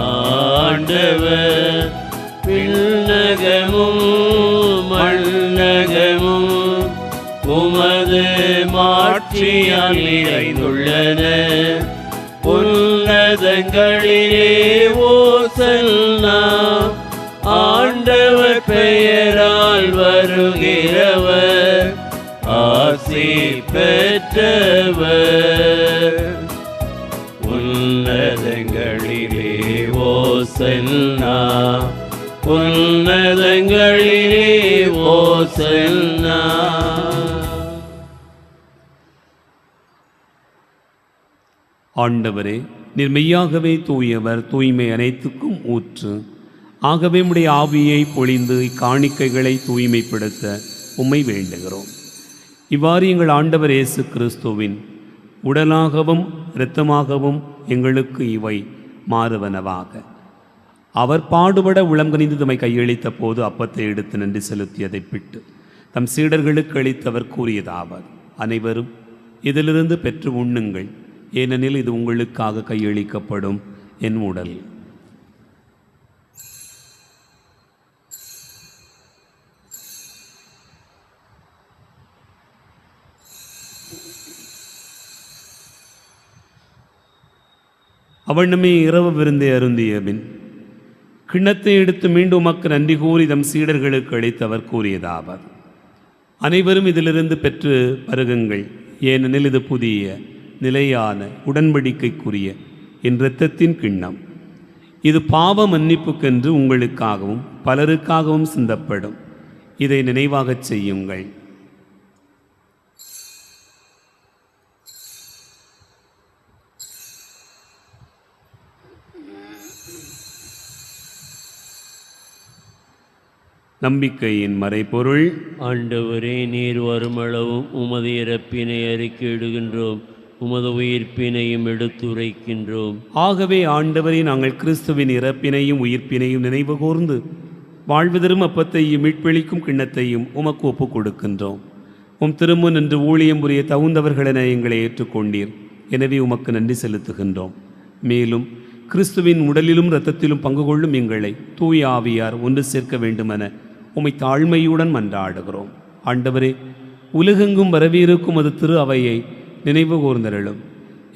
ஆண்டவர். விண்ணகமும் மண்ணகமும் உமது மாட்சியால் நிறைந்துள்ளன. உன்னதங்களிலே ஓசன்னா. ஆண்டவர் பெயரால் வருகிறவர் ஆசி பெற்றவர். உன்னதங்களிலே ஓசன்னா. உன்னதங்களிலே ஓசன்னா. ஆண்டவரே, நீர் மெய்யாகவே தூயவர், தூய்மை அனைத்துக்கும் ஊற்று. ஆகவே உம்முடைய ஆவியை பொழிந்து இக்காணிக்கைகளை தூய்மைப்படுத்த உம்மை வேண்டுகிறோம். இவ்வாறு எங்கள் ஆண்டவர் இயேசு கிறிஸ்துவின் உடலாகவும் இரத்தமாகவும் எங்களுக்கு இவை மாறுவனவாக. அவர் பாடுபட உளங்கனிந்து தம்மை கையளித்த போது அப்பத்தை எடுத்து நன்றி செலுத்தியதை பிட்டு தம் சீடர்களுக்கு அளித்தவர் கூறியதாவது: அனைவரும் இதிலிருந்து பெற்று உண்ணுங்கள், ஏனெனில் இது உங்களுக்காக கையளிக்கப்படும் என் உடல். அவனுமே இரவு விருந்தை அருந்திய பின் கிண்ணத்தை எடுத்து மீண்டும் உமக்கு நன்றி கூறி தம் சீடர்களுக்கு அளித்தவர் கூறியதாவது: அனைவரும் இதிலிருந்து பெற்று பருகுங்கள், ஏனெனில் இது புதிய நிலையான உடன்படிக்கைக்குரிய என் இரத்தத்தின் கிண்ணம். இது பாவ மன்னிப்புக்கென்று உங்களுக்காகவும் பலருக்காகவும் சிந்தப்படும். இதை நினைவாகச் செய்யுங்கள். நம்பிக்கையின் மறைபொருள்: ஆண்டவரே, நீர் வருமளவும் உமது இறப்பினை அறிக்கையிடுகின்றோம், உமது உயிர்ப்பினையும் எடுத்துரைக்கின்றோம். ஆகவே ஆண்டவரே, நாங்கள் கிறிஸ்துவின் இறப்பினையும் உயிர்ப்பினையும் நினைவு கூர்ந்து வாழ்வு தரும் அப்பத்தையும் மீட்பளிக்கும் கிண்ணத்தையும் உமக்கு ஒப்புக் கொடுக்கின்றோம். உம் திருமுன் என்று ஊழியம் புரிய தகுந்தவர்களென எங்களை ஏற்றுக்கொண்டீர். எனவே உமக்கு நன்றி செலுத்துகின்றோம். மேலும் கிறிஸ்துவின் உடலிலும் இரத்தத்திலும் பங்கு கொள்ளும் எங்களை தூய ஆவியார் ஒன்று சேர்க்க வேண்டுமென உம்மை தாழ்மையுடன் மன்றாடுகிறோம். ஆண்டவரே, உலகெங்கும் வரவிருக்கும் அது திரு அவையை நினைவு கூர்ந்தருளும்.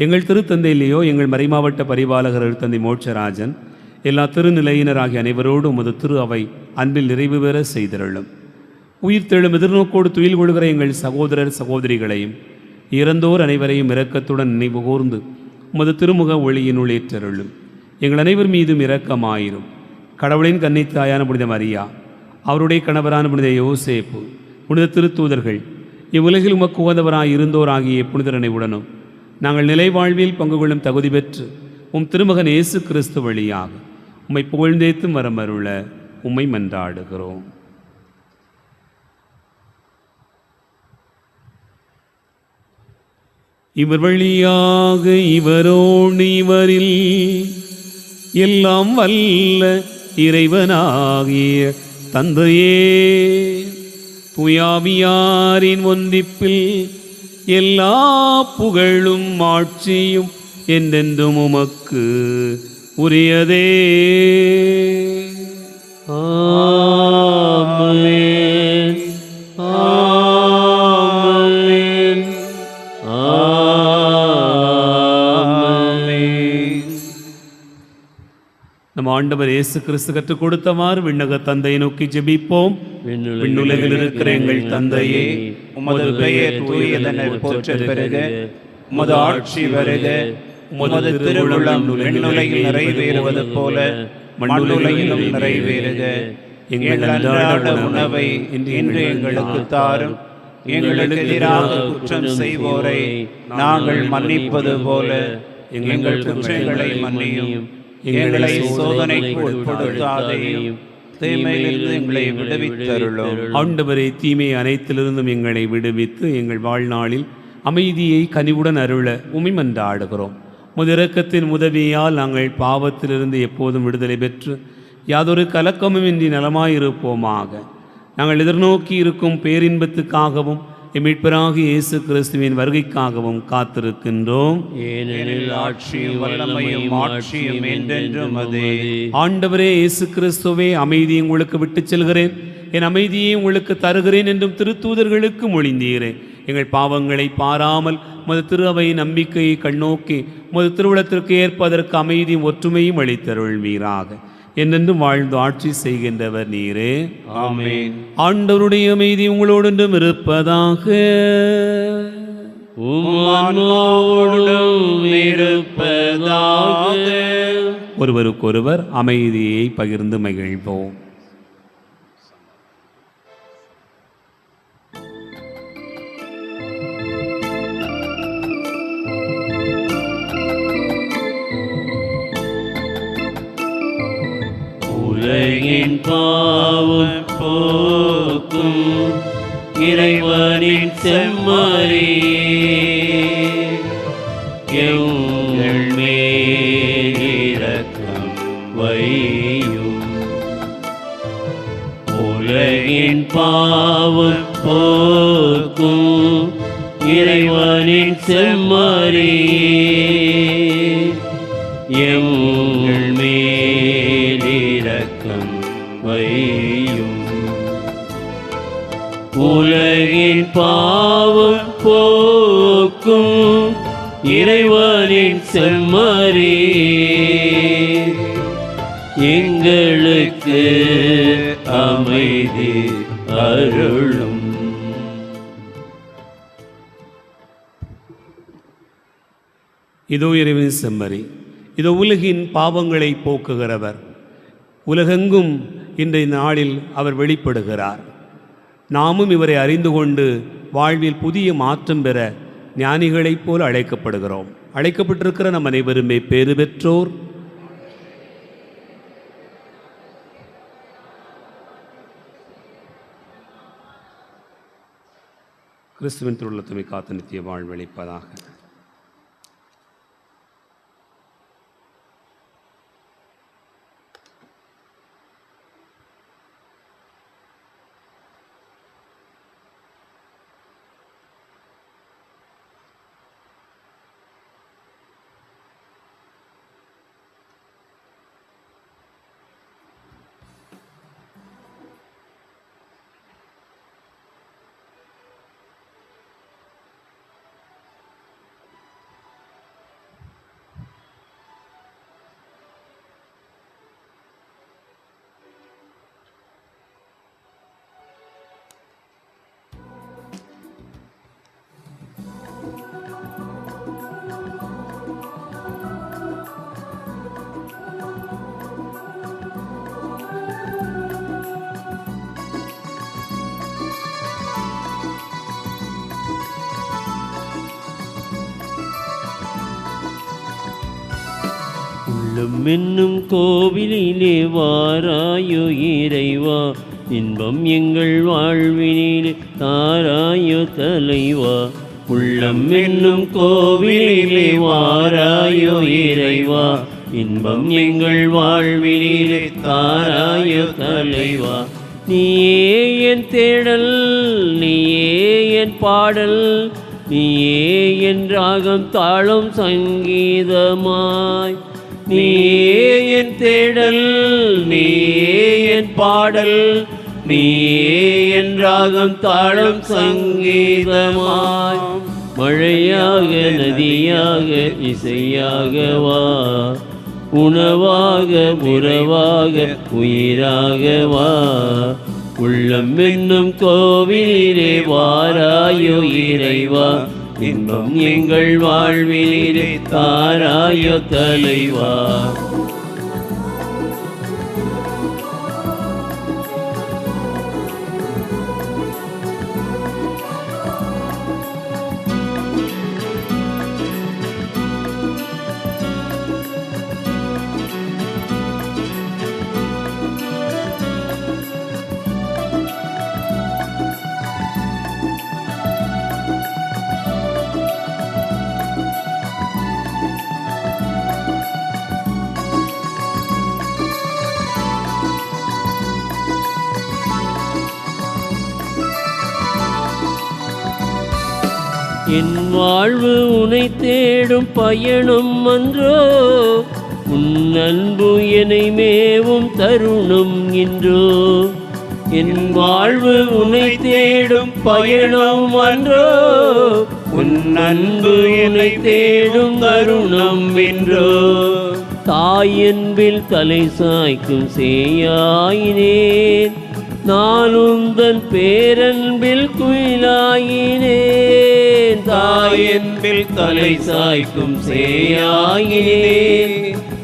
எங்கள் திருத்தந்தையிலேயோ எங்கள் மறைமாவட்ட பரிபாலகர் தந்தை மோட்சராஜன், எல்லா திருநிலையினராகிய அனைவரோடு உமது திரு அவை அன்பில் நிறைவு பெற செய்தருளும். உயிர்த்தெழும் எதிர்நோக்கோடு துயில் கொள்கிற எங்கள் சகோதரர் சகோதரிகளையும் இறந்தோர் அனைவரையும் இரக்கத்துடன் நினைவு கூர்ந்து உமது திருமுக ஒளியினுள் ஏற்றருளும். எங்கள் அனைவர் மீதும் இரக்கமாயிரும். கடவுளின் கன்னித்தாயான புனித மரியா, அவருடைய கணவரான புனித யோசேப்பு, புனித திருத்தூதர்கள், இவ்வுலகில் உமக்கு உகந்தவராய் இருந்தோராகிய புனிதரனை உடனும் நாங்கள் நிலை வாழ்வில் பங்கு கொள்ளும் தகுதி பெற்று உம் திருமகன் இயேசு கிறிஸ்து வழியாக உம்மை புகழ்ந்தேத்தும் வரமருள உம்மை மன்றாடுகிறோம். இவர் வழியாக இவரோடு இவரில் எல்லாம் வல்ல இறைவனாகிய தந்தையே, தூயாவியாரின் ஒன்றிப்பில் எல்லா புகழும் ஆட்சியும் என்றென்றும் உமக்கு உரியதே. ஆமென். ஆமென். ஆமென். நம் ஆண்டவர் இயேசு கிறிஸ்து கற்றுக் கொடுத்தவாறு விண்ணக தந்தையை நோக்கி ஜெபிப்போம். விண்ணுலகில் இருக்கிற எங்கள் தந்தையே, உமது பெயர் தூயதென போற்றப் பெறுக. உமது ஆட்சி வருக. உமது திருவுளம் விண்ணுலகில் நிறைவேறுவது போல மண்ணுலகிலும் நிறைவேறுக. எங்கள் அன்றாட உணவை இன்று எங்களுக்கு தாரும். எங்களுக்கு எதிராக குற்றம் செய்வோரை நாங்கள் மன்னிப்பது போல எங்கள் குற்றங்களை மன்னியும். எங்களை சோதனைக்கு உட்படுத்தாதையும் தீமையிலிருந்து எங்களை விடுவித்தருளும். ஆண்டவரே, தீமை அனைத்திலிருந்தும் எங்களை விடுவித்து எங்கள் வாழ்நாளில் அமைதியை கனிவுடன் அருள உம்மை மன்றாடுகிறோம். இரக்கத்தின் உதவியால் நாங்கள் பாவத்திலிருந்து எப்போதும் விடுதலை பெற்று யாதொரு கலக்கமுமின்றி நலமாயிருப்போமாக. நாங்கள் எதிர்நோக்கி இருக்கும் பேரின்பத்துக்காகவும் மீட்பராகிய இயேசு கிறிஸ்துவின் வருகைக்காகவும் காத்திருக்கின்றோம். ஏனெனில் ஆட்சியும் வல்லமையும் மாட்சியும் என்றென்றும் அதே. ஆண்டவரே இயேசு கிறிஸ்துவே, அமைதியை உங்களுக்கு விட்டுச் செல்கிறேன், என் அமைதியை உங்களுக்கு தருகிறேன் என்றும் திருத்தூதர்களுக்கு மொழிந்தீரே. எங்கள் பாவங்களை பாராமல் மது திரு அவை நம்பிக்கையை கண்ணோக்கி மது திருவுளத்திற்கு ஏற்பதற்கு அமைதியும் ஒற்றுமையும் அளித்தருள்வீராக. என்றென்றும் வாழ்ந்து ஆட்சி செய்கின்றவர் நீரே. ஆமென். ஆண்டவருடைய அமைதி உங்களோடென்றும் இருப்பதாக. உம்மோடும் இருப்பதாக. ஒருவருக்கொருவர் அமைதியை பகிர்ந்து மகிழ்வோம். உலகின் பாவம் போக்கும் இறைவனின் செம்மறியே, எங்கள் மேல் இரக்கம் வையும். உலகின் பாவம் போக்கும் இறைவனின் செம்மறியே, எங்கள் மேல் இரக்கம் வையும். உலகின் பாவம் போக்கும் இறைவனின் செம்மறியே, எங்களுக்கு அமைதி அருளும். இதோ இறைவனின் செம்மறி, இதோ உலகின் பாவங்களை போக்குகிறவர். உலகெங்கும் இன்றைய நாளில் அவர் வெளிப்படுகிறார். நாமும் இவரை அறிந்து கொண்டு வாழ்வில் புதிய மாற்றம் பெற ஞானிகளைப் போல அழைக்கப்படுகிறோம். அழைக்கப்பட்டிருக்கிற நம் அனைவருமே பேறு பெற்றோர். கிறிஸ்துவின் திருவுள்ளத்துமை காத்து நித்திய வாழ்வளிப்பதாக. உள்ளம் என்னும் கோவிலிலே வாராயோ இறைவா, இன்பம் எங்கள் வாழ்வினிலே தாராயோ தலைவா. உள்ளம் என்னும் கோவிலிலே வாராயோ இறைவா, இன்பம் எங்கள் வாழ்வினிலே தாராயோ தலைவா. நீயே என் தேடல், நீயே என் பாடல், நீயே என் ராகம் தாளம் சங்கீதமாய். நீயே என் தேடல், நீயே என் பாடல், நீயே என் ராகம் தாளம் சங்கீதமாய். மழையாக நதியாக இசையாக வா, உணவாக உறவாக உயிராக வா. உள்ளம் என்னும் கோவிலிலே வாராயோ இறைவா, இன்பம் எங்கள் வாழ்விலே தாராயோ தலைவா. என் வாழ்வு உனை தேடும் பயணம் அன்றோ, உன் அன்பு என்னை மேவும் தருணம் இன்றோ. என் வாழ்வு உனை தேடும் பயணம் அன்றோ, உன் அன்பு என்னை தேடும் தருணம் என்றோ. தாயன்பில் தலை சாய்க்கும் சேயாயினேன், நான் உந்தன் பேரன்பில் குயிலாயினேன். தாயன்பில் தலை சாய்க்கும் சேயாயினேன்,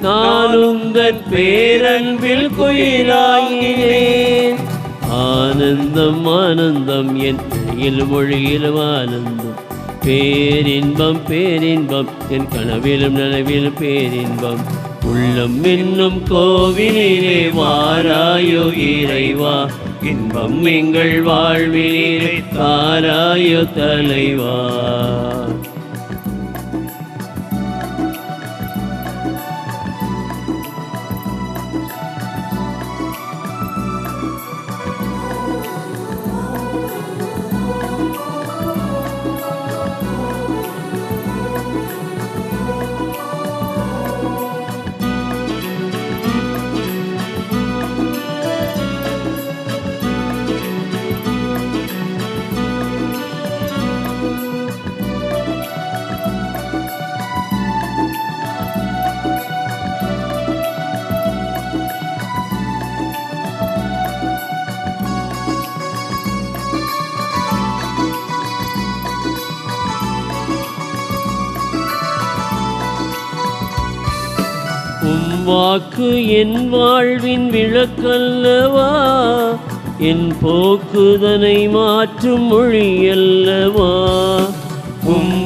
நான் உந்தன் பேரன்பில் குயிலாயினேன். ஆனந்தம் ஆனந்தம் என் மொழியிலும் ஆனந்தம், பேரின்பம் பேரின்பம் என் கனவிலும் நனவிலும் பேரின்பம். உள்ளம் என்னும் கோவிலிலே வாராயோ இறைவா, இன்பம் எங்கள் வாழ்விலே தாராயோ தலைவா. வாக்கு என் வாழ்வின் விளக்கல்லவா, என் போக்குதனை மாற்றும் மொழி அல்லவா.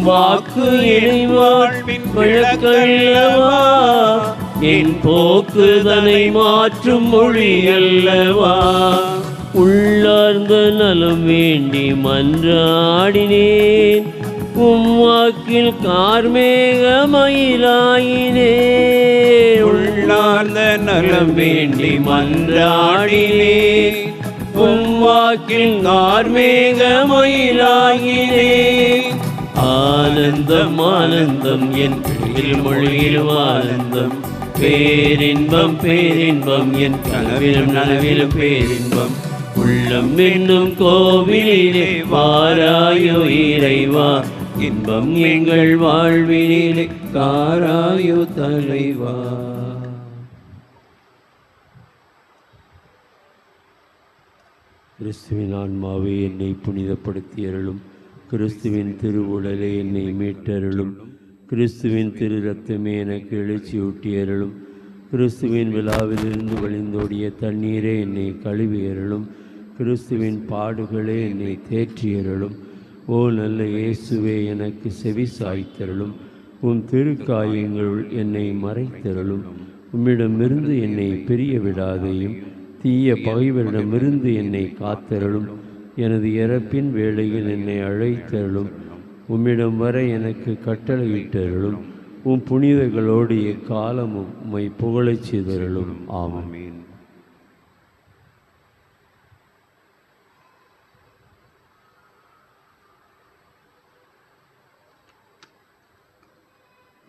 வாக்கு என் வாழ்வின் விளக்கல்லவா, என் போக்குதனை மாற்றும் மொழி அல்லவா. உள்ளார்ந்த நலம் வேண்டி மன்றாடினேன், வாக்கில் கார்மேகமயிலாயினேன். உள்ளார்ந்த நலம் வேண்டி மன்றாடினேன், வாக்கில் கார்மேகமயிலாயினேன். ஆனந்தம் ஆனந்தம் என் மொழியிலும் ஆனந்தம், பேரின்பம் பேரின்பம் என் கனவிலும் நனவிலும் பேரின்பம். உள்ளம் என்னும் கோவிலிலே வாராயோ இறைவா, இன்பம் எங்கள் வாழ்வினிலே காராயோ தலைவா. கிறிஸ்துவின் ஆன்மாவே என்னை புனிதப்படுத்தி அருளும், கிறிஸ்துவின் திருவுடலே என்னை மீட்டருளும், கிறிஸ்துவின் திரு இரத்தமே எனக்கு எழுச்சியூட்டி அருளும், கிறிஸ்துவின் விழாவிலிருந்து வழிந்தோடிய தண்ணீரே என்னை கழுவி அருளும், கிறிஸ்துவின் பாடுகளே என்னை தேற்றியருளும். ஓ நல்ல இயேசுவே, எனக்கு செவி சாய்த்தருளும், உன் திருக்காயங்களுள் என்னை மறைத்தருளும். உம்மிடமிருந்து என்னை பிரிய விடாதையும், தீய பகைவரிடமிருந்து என்னை காத்தருளும். எனது இறப்பின் வேளையில் என்னை அழைத்தருளும், உம்மிடம் வர எனக்கு கட்டளையிட்டருளும். உம் புனிதர்களோடு எக்காலமும் உம்மை புகழச் செய்தருளும். ஆமென்.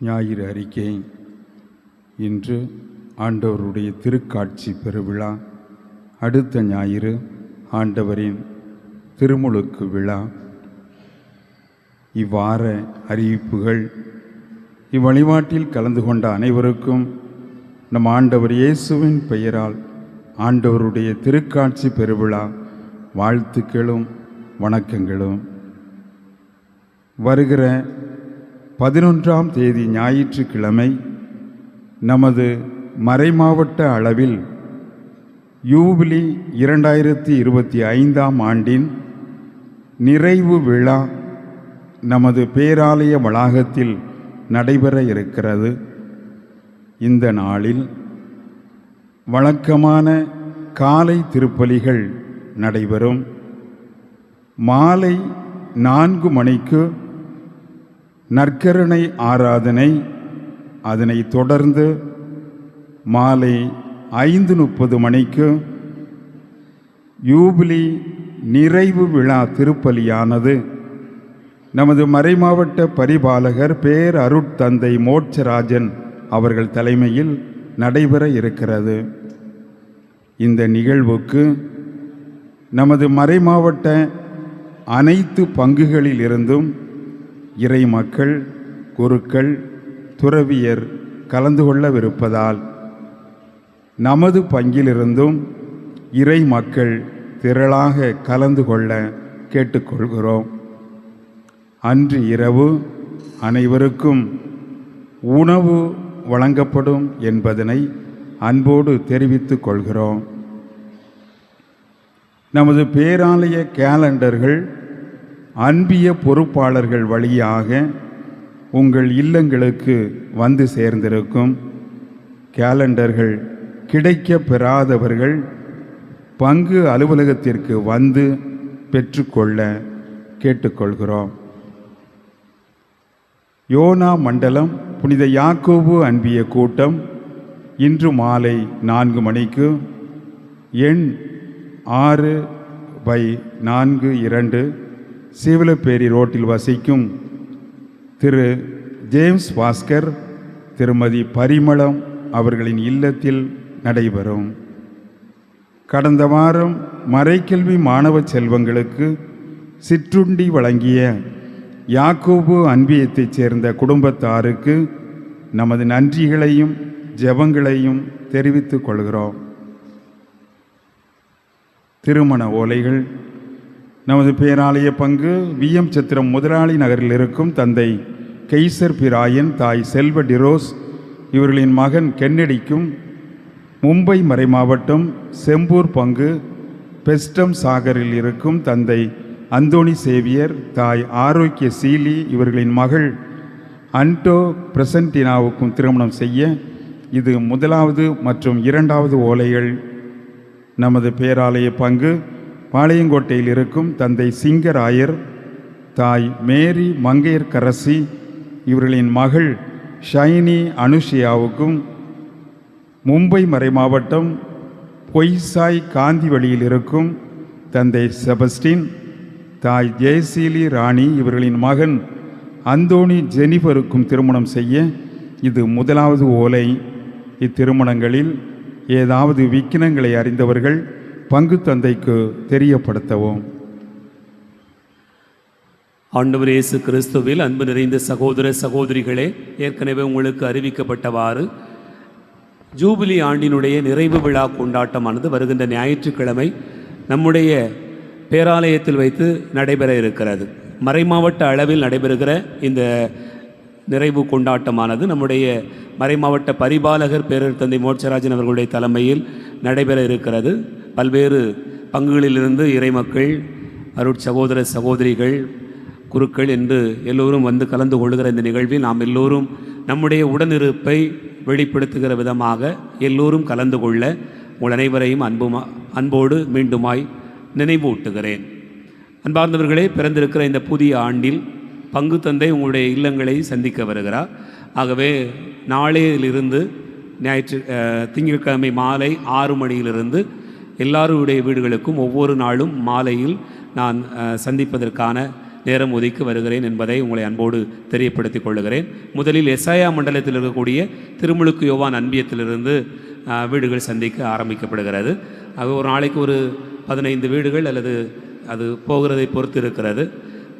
ஞாயிறு அறிக்கை. இன்று ஆண்டவருடைய திருக்காட்சி பெருவிழா. அடுத்த ஞாயிறு ஆண்டவரின் திருமுழுக்கு விழா. இவ்வார அறிவிப்புகள். இவ்வழிபாட்டில் கலந்து கொண்ட அனைவருக்கும் நம் ஆண்டவர் இயேசுவின் பெயரால் ஆண்டவருடைய திருக்காட்சி பெருவிழா வாழ்த்துக்களும் வணக்கங்களும். வருகிற 11ஆம் தேதி ஞாயிற்றுக்கிழமை நமது மறைமாவட்ட அளவில் யூபிலி 2025ஆம் ஆண்டின் நிறைவு விழா நமது பேராலய வளாகத்தில் நடைபெற இருக்கிறது. இந்த நாளில் வழக்கமான காலை திருப்பலிகள் நடைபெறும். மாலை 4 மணிக்கு நற்கருணை ஆராதனை, அதனைத் தொடர்ந்து மாலை 5:30 மணிக்கு யூபிலி நிறைவு விழா திருப்பலியானது நமது மறைமாவட்ட பரிபாலகர் பேர் அருட்தந்தை மோட்சராஜன் அவர்கள் தலைமையில் நடைபெற இருக்கிறது. இந்த நிகழ்வுக்கு நமது மறைமாவட்ட அனைத்து பங்குகளில் இருந்தும் இறை மக்கள், குருக்கள், துறவியர் கலந்து கொள்ளவிருப்பதால் நமது பங்கிலிருந்தும் இறை மக்கள் திரளாக கலந்து கொள்ள கேட்டுக்கொள்கிறோம். அன்று இரவு அனைவருக்கும் உணவு வழங்கப்படும் என்பதனை அன்போடு தெரிவித்துக் கொள்கிறோம். நமது பேராலய கேலண்டர்கள் அன்பிய பொறுப்பாளர்கள் வழியாக உங்கள் இல்லங்களுக்கு வந்து சேர்ந்திருக்கும். கேலண்டர்கள் கிடைக்க பெறாதவர்கள் பங்கு அலுவலகத்திற்கு வந்து பெற்றுக்கொள்ள கேட்டுக்கொள்கிறோம். யோனா மண்டலம் புனித யாக்கோபு அன்பிய கூட்டம் இன்று மாலை 4 மணிக்கு எண் 6/42 சீவலப்பேரி ரோட்டில் வசிக்கும் திரு ஜேம்ஸ் பாஸ்கர், திருமதி பரிமளம் அவர்களின் இல்லத்தில் நடைபெறும். கடந்த வாரம் மறைக்கல்வி மாணவ செல்வங்களுக்கு சிற்றுண்டி வழங்கிய யாக்கோபு அன்பியத்தைச் சேர்ந்த குடும்பத்தாருக்கு நமது நன்றிகளையும் ஜெபங்களையும் தெரிவித்துக் கொள்கிறோம். திருமண ஓலைகள். நமது பேராலய பங்கு விஎம் சத்திரம் முதலாளி நகரில் இருக்கும் தந்தை கெய்சர் பிராயன், தாய் செல்வ டிரோஸ் இவர்களின் மகன் கென்னடிக்கும், மும்பை மறைமாவட்டம் செம்பூர் பங்கு பெஸ்டம் சாகரில் இருக்கும் தந்தை அந்தோணி சேவியர், தாய் ஆரோக்கிய சீலி இவர்களின் மகள் அன்டோ பிரசன்டினாவுக்கும் திருமணம் செய்ய இது முதலாவது மற்றும் இரண்டாவது ஓலைகள். நமது பேராலய பங்கு பாளையங்கோட்டையில் இருக்கும் தந்தை சிங்கராயர், தாய் மேரி மங்கையர்கரசி இவர்களின் மகள் ஷைனி அனுஷியாவுக்கும், மும்பை மறைமாவட்டம் பொய்சாய் காந்திவழியில் இருக்கும் தந்தை செபஸ்டின், தாய் ஜெயசீலி ராணி இவர்களின் மகன் அந்தோணி ஜெனிஃபருக்கும் திருமணம் செய்ய இது முதலாவது ஓலை. இத்திருமணங்களில் ஏதாவது விக்கினங்களை அறிந்தவர்கள் பங்கு தந்தைக்கு தெரியப்படுத்தவும். ஆண்டவர் இயேசு கிறிஸ்துவில் அன்பு நிறைந்த சகோதர சகோதரிகளே, ஏற்கனவே உங்களுக்கு அறிவிக்கப்பட்டவாறு ஜூபிலி ஆண்டினுடைய நிறைவு விழா கொண்டாட்டமானது வருகின்ற ஞாயிற்றுக்கிழமை நம்முடைய பேராலயத்தில் வைத்து நடைபெற இருக்கிறது. மறைமாவட்ட அளவில் நடைபெறுகிற இந்த நிறைவு கொண்டாட்டமானது நம்முடைய மறைமாவட்ட பரிபாலகர் பேரர் தந்தை மோட்சராஜன் அவர்களுடைய தலைமையில் நடைபெற இருக்கிறது. பல்வேறு பங்குகளிலிருந்து இறைமக்கள், அருட்சகோதர சகோதரிகள், குருக்கள் என்று எல்லோரும் வந்து கலந்து கொள்கிற இந்த நிகழ்வில் நாம் எல்லோரும் நம்முடைய உடனிருப்பை வெளிப்படுத்துகிற விதமாக எல்லோரும் கலந்து கொள்ள உங்கள் அனைவரையும் அன்போடு மீண்டுமாய் நினைவூட்டுகிறேன். அன்பார்ந்தவர்களே, பிறந்திருக்கிற இந்த புதிய ஆண்டில் பங்கு தந்தை உங்களுடைய இல்லங்களை சந்திக்க வருகிறார். ஆகவே நாளையிலிருந்து திங்கட்கிழமை மாலை 6 மணியிலிருந்து எல்லாருடைய வீடுகளுக்கும் ஒவ்வொரு நாளும் மாலையில் நான் சந்திப்பதற்கான நேரம் ஒதுக்கி வருகிறேன் என்பதை உங்களை அன்போடு தெரியப்படுத்திக் கொள்கிறேன். முதலில் எஸ்ஐயா மண்டலத்தில் இருக்கக்கூடிய திருமுழுக்கு யோவான் அன்பியத்திலிருந்து வீடுகள் சந்திக்க ஆரம்பிக்கப்படுகிறது. ஆக ஒரு நாளைக்கு ஒரு 15 வீடுகள் அல்லது அது போகிறதை பொறுத்து இருக்கிறது,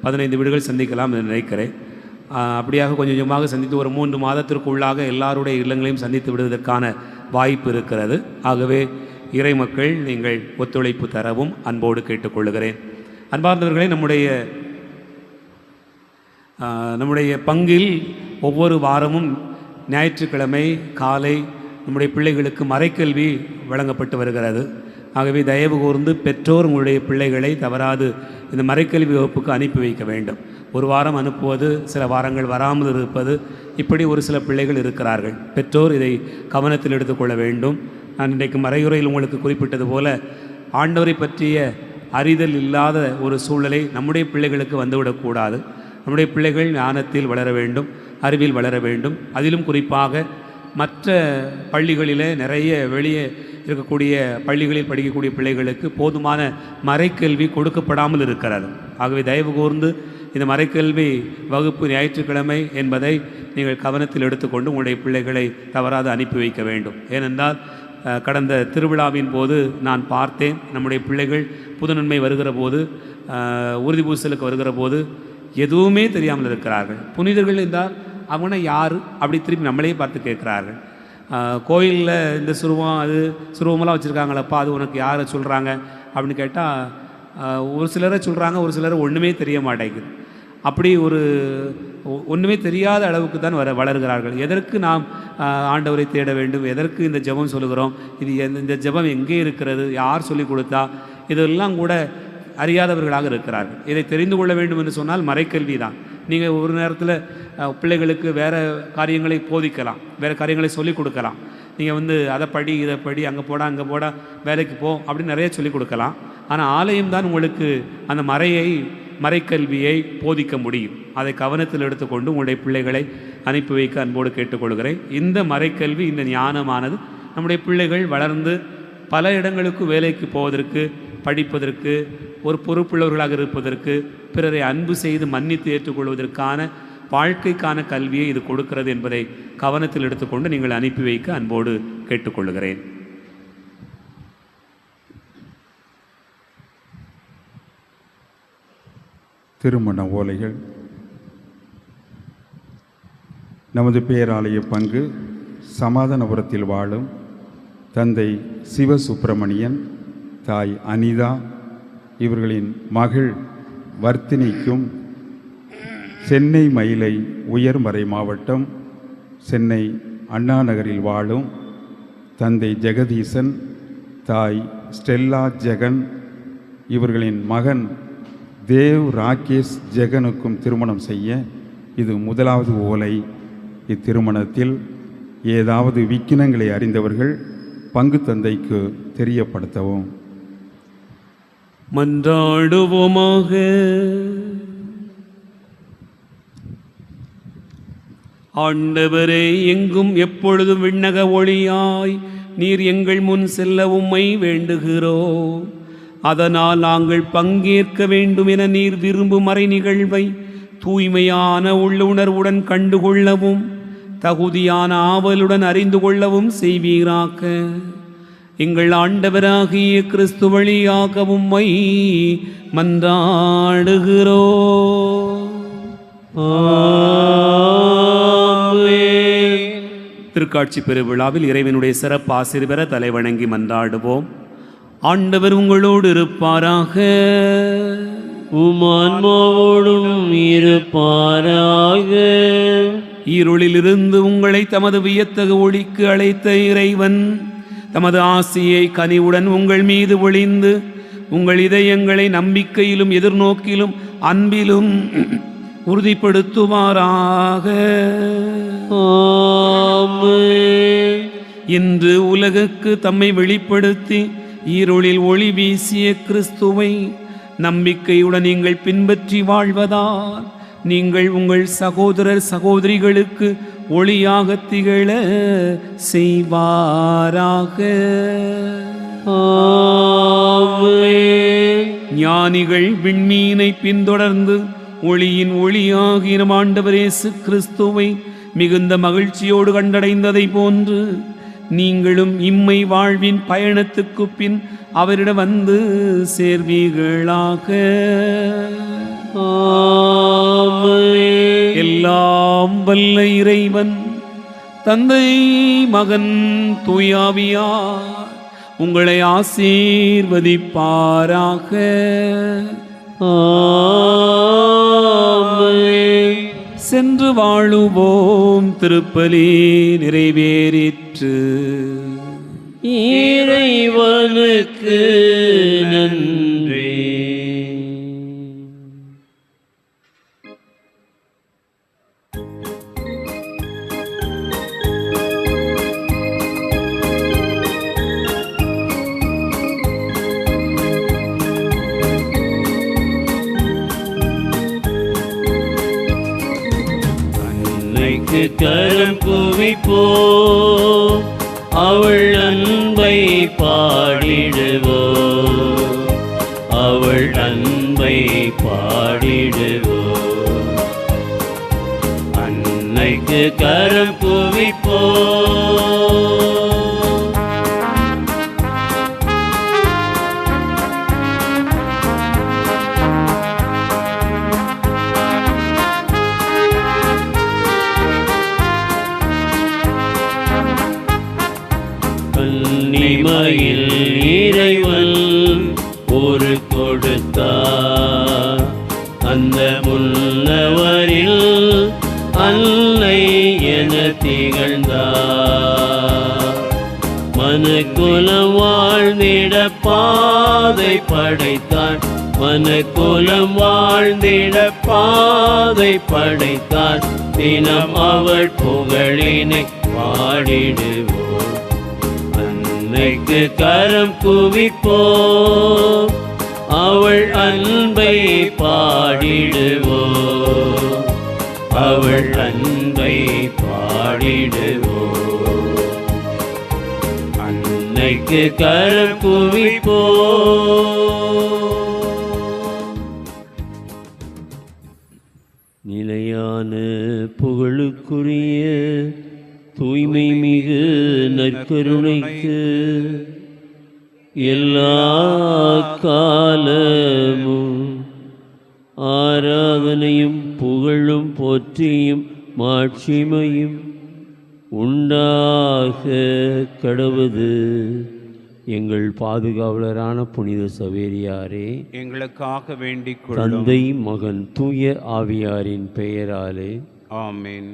15 வீடுகள் சந்திக்கலாம் என்று நினைக்கிறேன். அப்படியாக கொஞ்சம் கொஞ்சமாக சந்தித்து ஒரு 3 மாதத்திற்குள்ளாக எல்லாருடைய இல்லங்களையும் சந்தித்து விடுவதற்கான வாய்ப்பு இருக்கிறது. ஆகவே இறை மக்கள் நீங்கள் ஒத்துழைப்பு தரவும் அன்போடு கேட்டுக்கொள்கிறேன். அன்பார்ந்தவர்களே, நம்முடைய பங்கில் ஒவ்வொரு வாரமும் ஞாயிற்றுக்கிழமை காலை நம்முடைய பிள்ளைகளுக்கு மறைக்கல்வி வழங்கப்பட்டு வருகிறது. ஆகவே தயவு கூர்ந்து பெற்றோர் உங்களுடைய பிள்ளைகளை தவறாது இந்த மறைக்கல்வி வகுப்புக்கு அனுப்பி வைக்க வேண்டும். ஒரு வாரம் அனுப்புவது, சில வாரங்கள் வராமல் இருப்பது, இப்படி ஒரு சில பிள்ளைகள் இருக்கிறார்கள். பெற்றோர் இதை கவனத்தில் எடுத்துக்கொள்ள வேண்டும். நான் இன்றைக்கு மறையுரையில் உங்களுக்கு குறிப்பிட்டது போல ஆண்டவரை பற்றிய அறிதல் இல்லாத ஒரு சூழலை நம்முடைய பிள்ளைகளுக்கு வந்துவிடக்கூடாது. நம்முடைய பிள்ளைகள் ஞானத்தில் வளர வேண்டும், அறிவில் வளர வேண்டும். அதிலும் குறிப்பாக மற்ற பள்ளிகளிலே நிறைய வெளியே இருக்கக்கூடிய பள்ளிகளில் படிக்கக்கூடிய பிள்ளைகளுக்கு போதுமான மறைக்கல்வி கொடுக்கப்படாமல் இருக்கிறது. ஆகவே தயவு கூர்ந்து இந்த மறைக்கல்வி வகுப்பு ஞாயிற்றுக்கிழமை என்பதை நீங்கள் கவனத்தில் எடுத்துக்கொண்டு உங்களுடைய பிள்ளைகளை தவறாது அனுப்பி வைக்க வேண்டும். ஏனென்றால் கடந்த திருவிழாவின் போது நான் பார்த்தேன், நம்முடைய பிள்ளைகள் புதுநன்மை வருகிற போது, உறுதி பூசலுக்கு வருகிற போது எதுவுமே தெரியாமல் இருக்கிறார்கள். புனிதர்கள் என்றால் அவங்க யார் அப்படி திருப்பி நம்மளே பார்த்து கேட்குறார்கள். கோயிலில் இந்த சுருவம் அது சுருவமெல்லாம் வச்சுருக்காங்களப்பா, அது உனக்கு யாரை சொல்கிறாங்க அப்படின்னு கேட்டால் ஒரு சிலரை சொல்கிறாங்க, ஒரு சிலர் ஒன்றுமே தெரிய மாட்டேங்குது. அப்படி ஒன்றுமே தெரியாத அளவுக்கு தான் வளர்கிறார்கள். எதற்கு நாம் ஆண்டவரை தேட வேண்டும், எதற்கு இந்த ஜெபம் சொல்லுகிறோம், இது இந்த ஜெபம் எங்கே இருக்கிறது, யார் சொல்லிக் கொடுத்தா, இதெல்லாம் கூட அறியாதவர்களாக இருக்கிறார்கள். இதை தெரிந்து கொள்ள வேண்டும் என்று சொன்னால் மறைக்கல்வி தான். நீங்கள் ஒரு நேரத்தில் பிள்ளைகளுக்கு வேறு காரியங்களை போதிக்கலாம், வேறு காரியங்களை சொல்லிக் கொடுக்கலாம். நீங்கள் அதை படி இதை படி, அங்கே போடா வேலைக்கு போ அப்படின்னு நிறைய சொல்லிக் கொடுக்கலாம். ஆனால் ஆலயம் தான் உங்களுக்கு அந்த மறைக்கல்வியை போதிக்க முடியும். அதை கவனத்தில் எடுத்துக்கொண்டு உங்களுடைய பிள்ளைகளை அனுப்பி வைக்க அன்போடு கேட்டுக்கொள்கிறேன். இந்த மறைக்கல்வி, இந்த ஞானமானது நம்முடைய பிள்ளைகள் வளர்ந்து பல இடங்களுக்கு வேலைக்கு போவதற்கு, படிப்பதற்கு, ஒரு பொறுப்புள்ளவர்களாக இருப்பதற்கு, பிறரை அன்பு செய்து மன்னித்து ஏற்றுக்கொள்வதற்கான வாழ்க்கைக்கான கல்வியை இது கொடுக்கிறது என்பதை கவனத்தில் எடுத்துக்கொண்டு நீங்கள் அனுப்பி வைக்க அன்போடு கேட்டுக்கொள்கிறேன். திருமண ஓலைகள். நமது பேராலய பங்கு சமாதானபுரத்தில் வாழும் தந்தை சிவசுப்பிரமணியன், தாய் அனிதா இவர்களின் மகள் வர்த்தினிக்கும், சென்னை மயிலை உயர்மறை மாவட்டம் சென்னை அண்ணா நகரில் வாழும் தந்தை ஜெகதீசன், தாய் ஸ்டெல்லா ஜெகன் இவர்களின் மகன் தேவ் ராகேஷ் ஜெகனுக்கும் திருமணம் செய்ய இது முதலாவது ஓலை. இத்திருமணத்தில் ஏதாவது விக்கினங்களை அறிந்தவர்கள் பங்கு தந்தைக்கு தெரியப்படுத்தவும். மன்றாடுவோமாக. ஆண்டவரே, எங்கும் எப்பொழுதும் விண்ணக ஒளியாய் நீர் எங்கள் முன் செல்ல உம்மை வேண்டுகிறோம். அதனால் நாங்கள் பங்கேற்க வேண்டும் என நீர் விரும்பும் மறை நிகழ்வை தூய்மையான உள்ளுணர்வுடன் கண்டுகொள்ளவும் தகுதியான ஆவலுடன் அறிந்து கொள்ளவும் செய்வீராக. எங்கள் ஆண்டவராகிய கிறிஸ்து வழியாக உம்மை மன்றாடுகிறோம். திருக்காட்சி பெருவிழாவில் இறைவனுடைய சிறப்பு ஆசீர் பெற தலைவணங்கி மன்றாடுவோம். ஆண்டவர் உங்களோடு இருப்பாராக. உமான்மாவோடும் இருப்பாராக. இருளிலிருந்து உங்களை தமது வியத்தகு ஒளிக்கு அழைத்த இறைவன் தமது ஆசியை கனிவுடன் உங்கள் மீது ஒளிந்து உங்கள் இதயங்களை நம்பிக்கையிலும் எதிர்நோக்கிலும் அன்பிலும் உறுதிப்படுத்துவாராக. ஆமென். இன்று உலகுக்கு தம்மை வெளிப்படுத்தி இருளில் ஒளி வீசிய கிறிஸ்துவை நம்பிக்கையுடன் நீங்கள் பின்பற்றி வாழ்வதால் நீங்கள் உங்கள் சகோதரர் சகோதரிகளுக்கு ஒளியாக திகழ செய்வாராக. ஆமென். ஞானிகள் விண்மீனை பின்தொடர்ந்து ஒளியின் ஒளியாகிய நம் ஆண்டவர் இயேசு கிறிஸ்துவை மிகுந்த மகிழ்ச்சியோடு கண்டடைந்ததை போன்று நீங்களும் இம்மை வாழ்வின் பயணத்துக்கு பின் அவரிடம் வந்து சேர்வீர்களாக. ஆமென். எல்லாம் வல்ல இறைவன் தந்தை, மகன், தூயாவியார் உங்களை ஆசீர்வதிப்பாராக. ஆமென். சென்று வாழுவோம். திருப்பலி நிறைவேறிற்று. இறைவனுக்கு நன்றி. அன்னைக்கு கரம் குவிப்போம், அவள் அன்பை பாடிடுவோம், அவள் அன்பை பாடிடுவோம். அன்னைக்கு கரம் குவிப்போ. கன்னிமையில் இறைவன் ஒரு கொடுத்தார், அந்த முன்னவரில் அன்னை என திகழ்ந்தார். மனுக்குலம் வாழ்ந்திட பாதை படைத்தார், மனுக்குலம் வாழ்ந்திட பாதை படைத்தார். தினம் அவள் புகழினை பாடிடுவோம், அன்னைக்கு கரம் குவிப்போம், அவள் அன்பை பாடிடுவோம், அவள் அன்பை பாடிடுவோம், அன்னைக்கு கரம் குவிப்போம். நிலையான புகழுக்குரிய தூய்மை மிகு நற்கருணைக்கு எல்லா காலமும் ஆராதனையும் புகழும் போற்றியும் மாட்சிமையும் உண்டாக கடவுது. எங்கள் பாதுகாவலரான புனித சவேரியாரே, எங்களுக்காக வேண்டிக் கொள்ளும். தந்தை மகன் தூய ஆவியாரின் பெயராலே ஆமென்.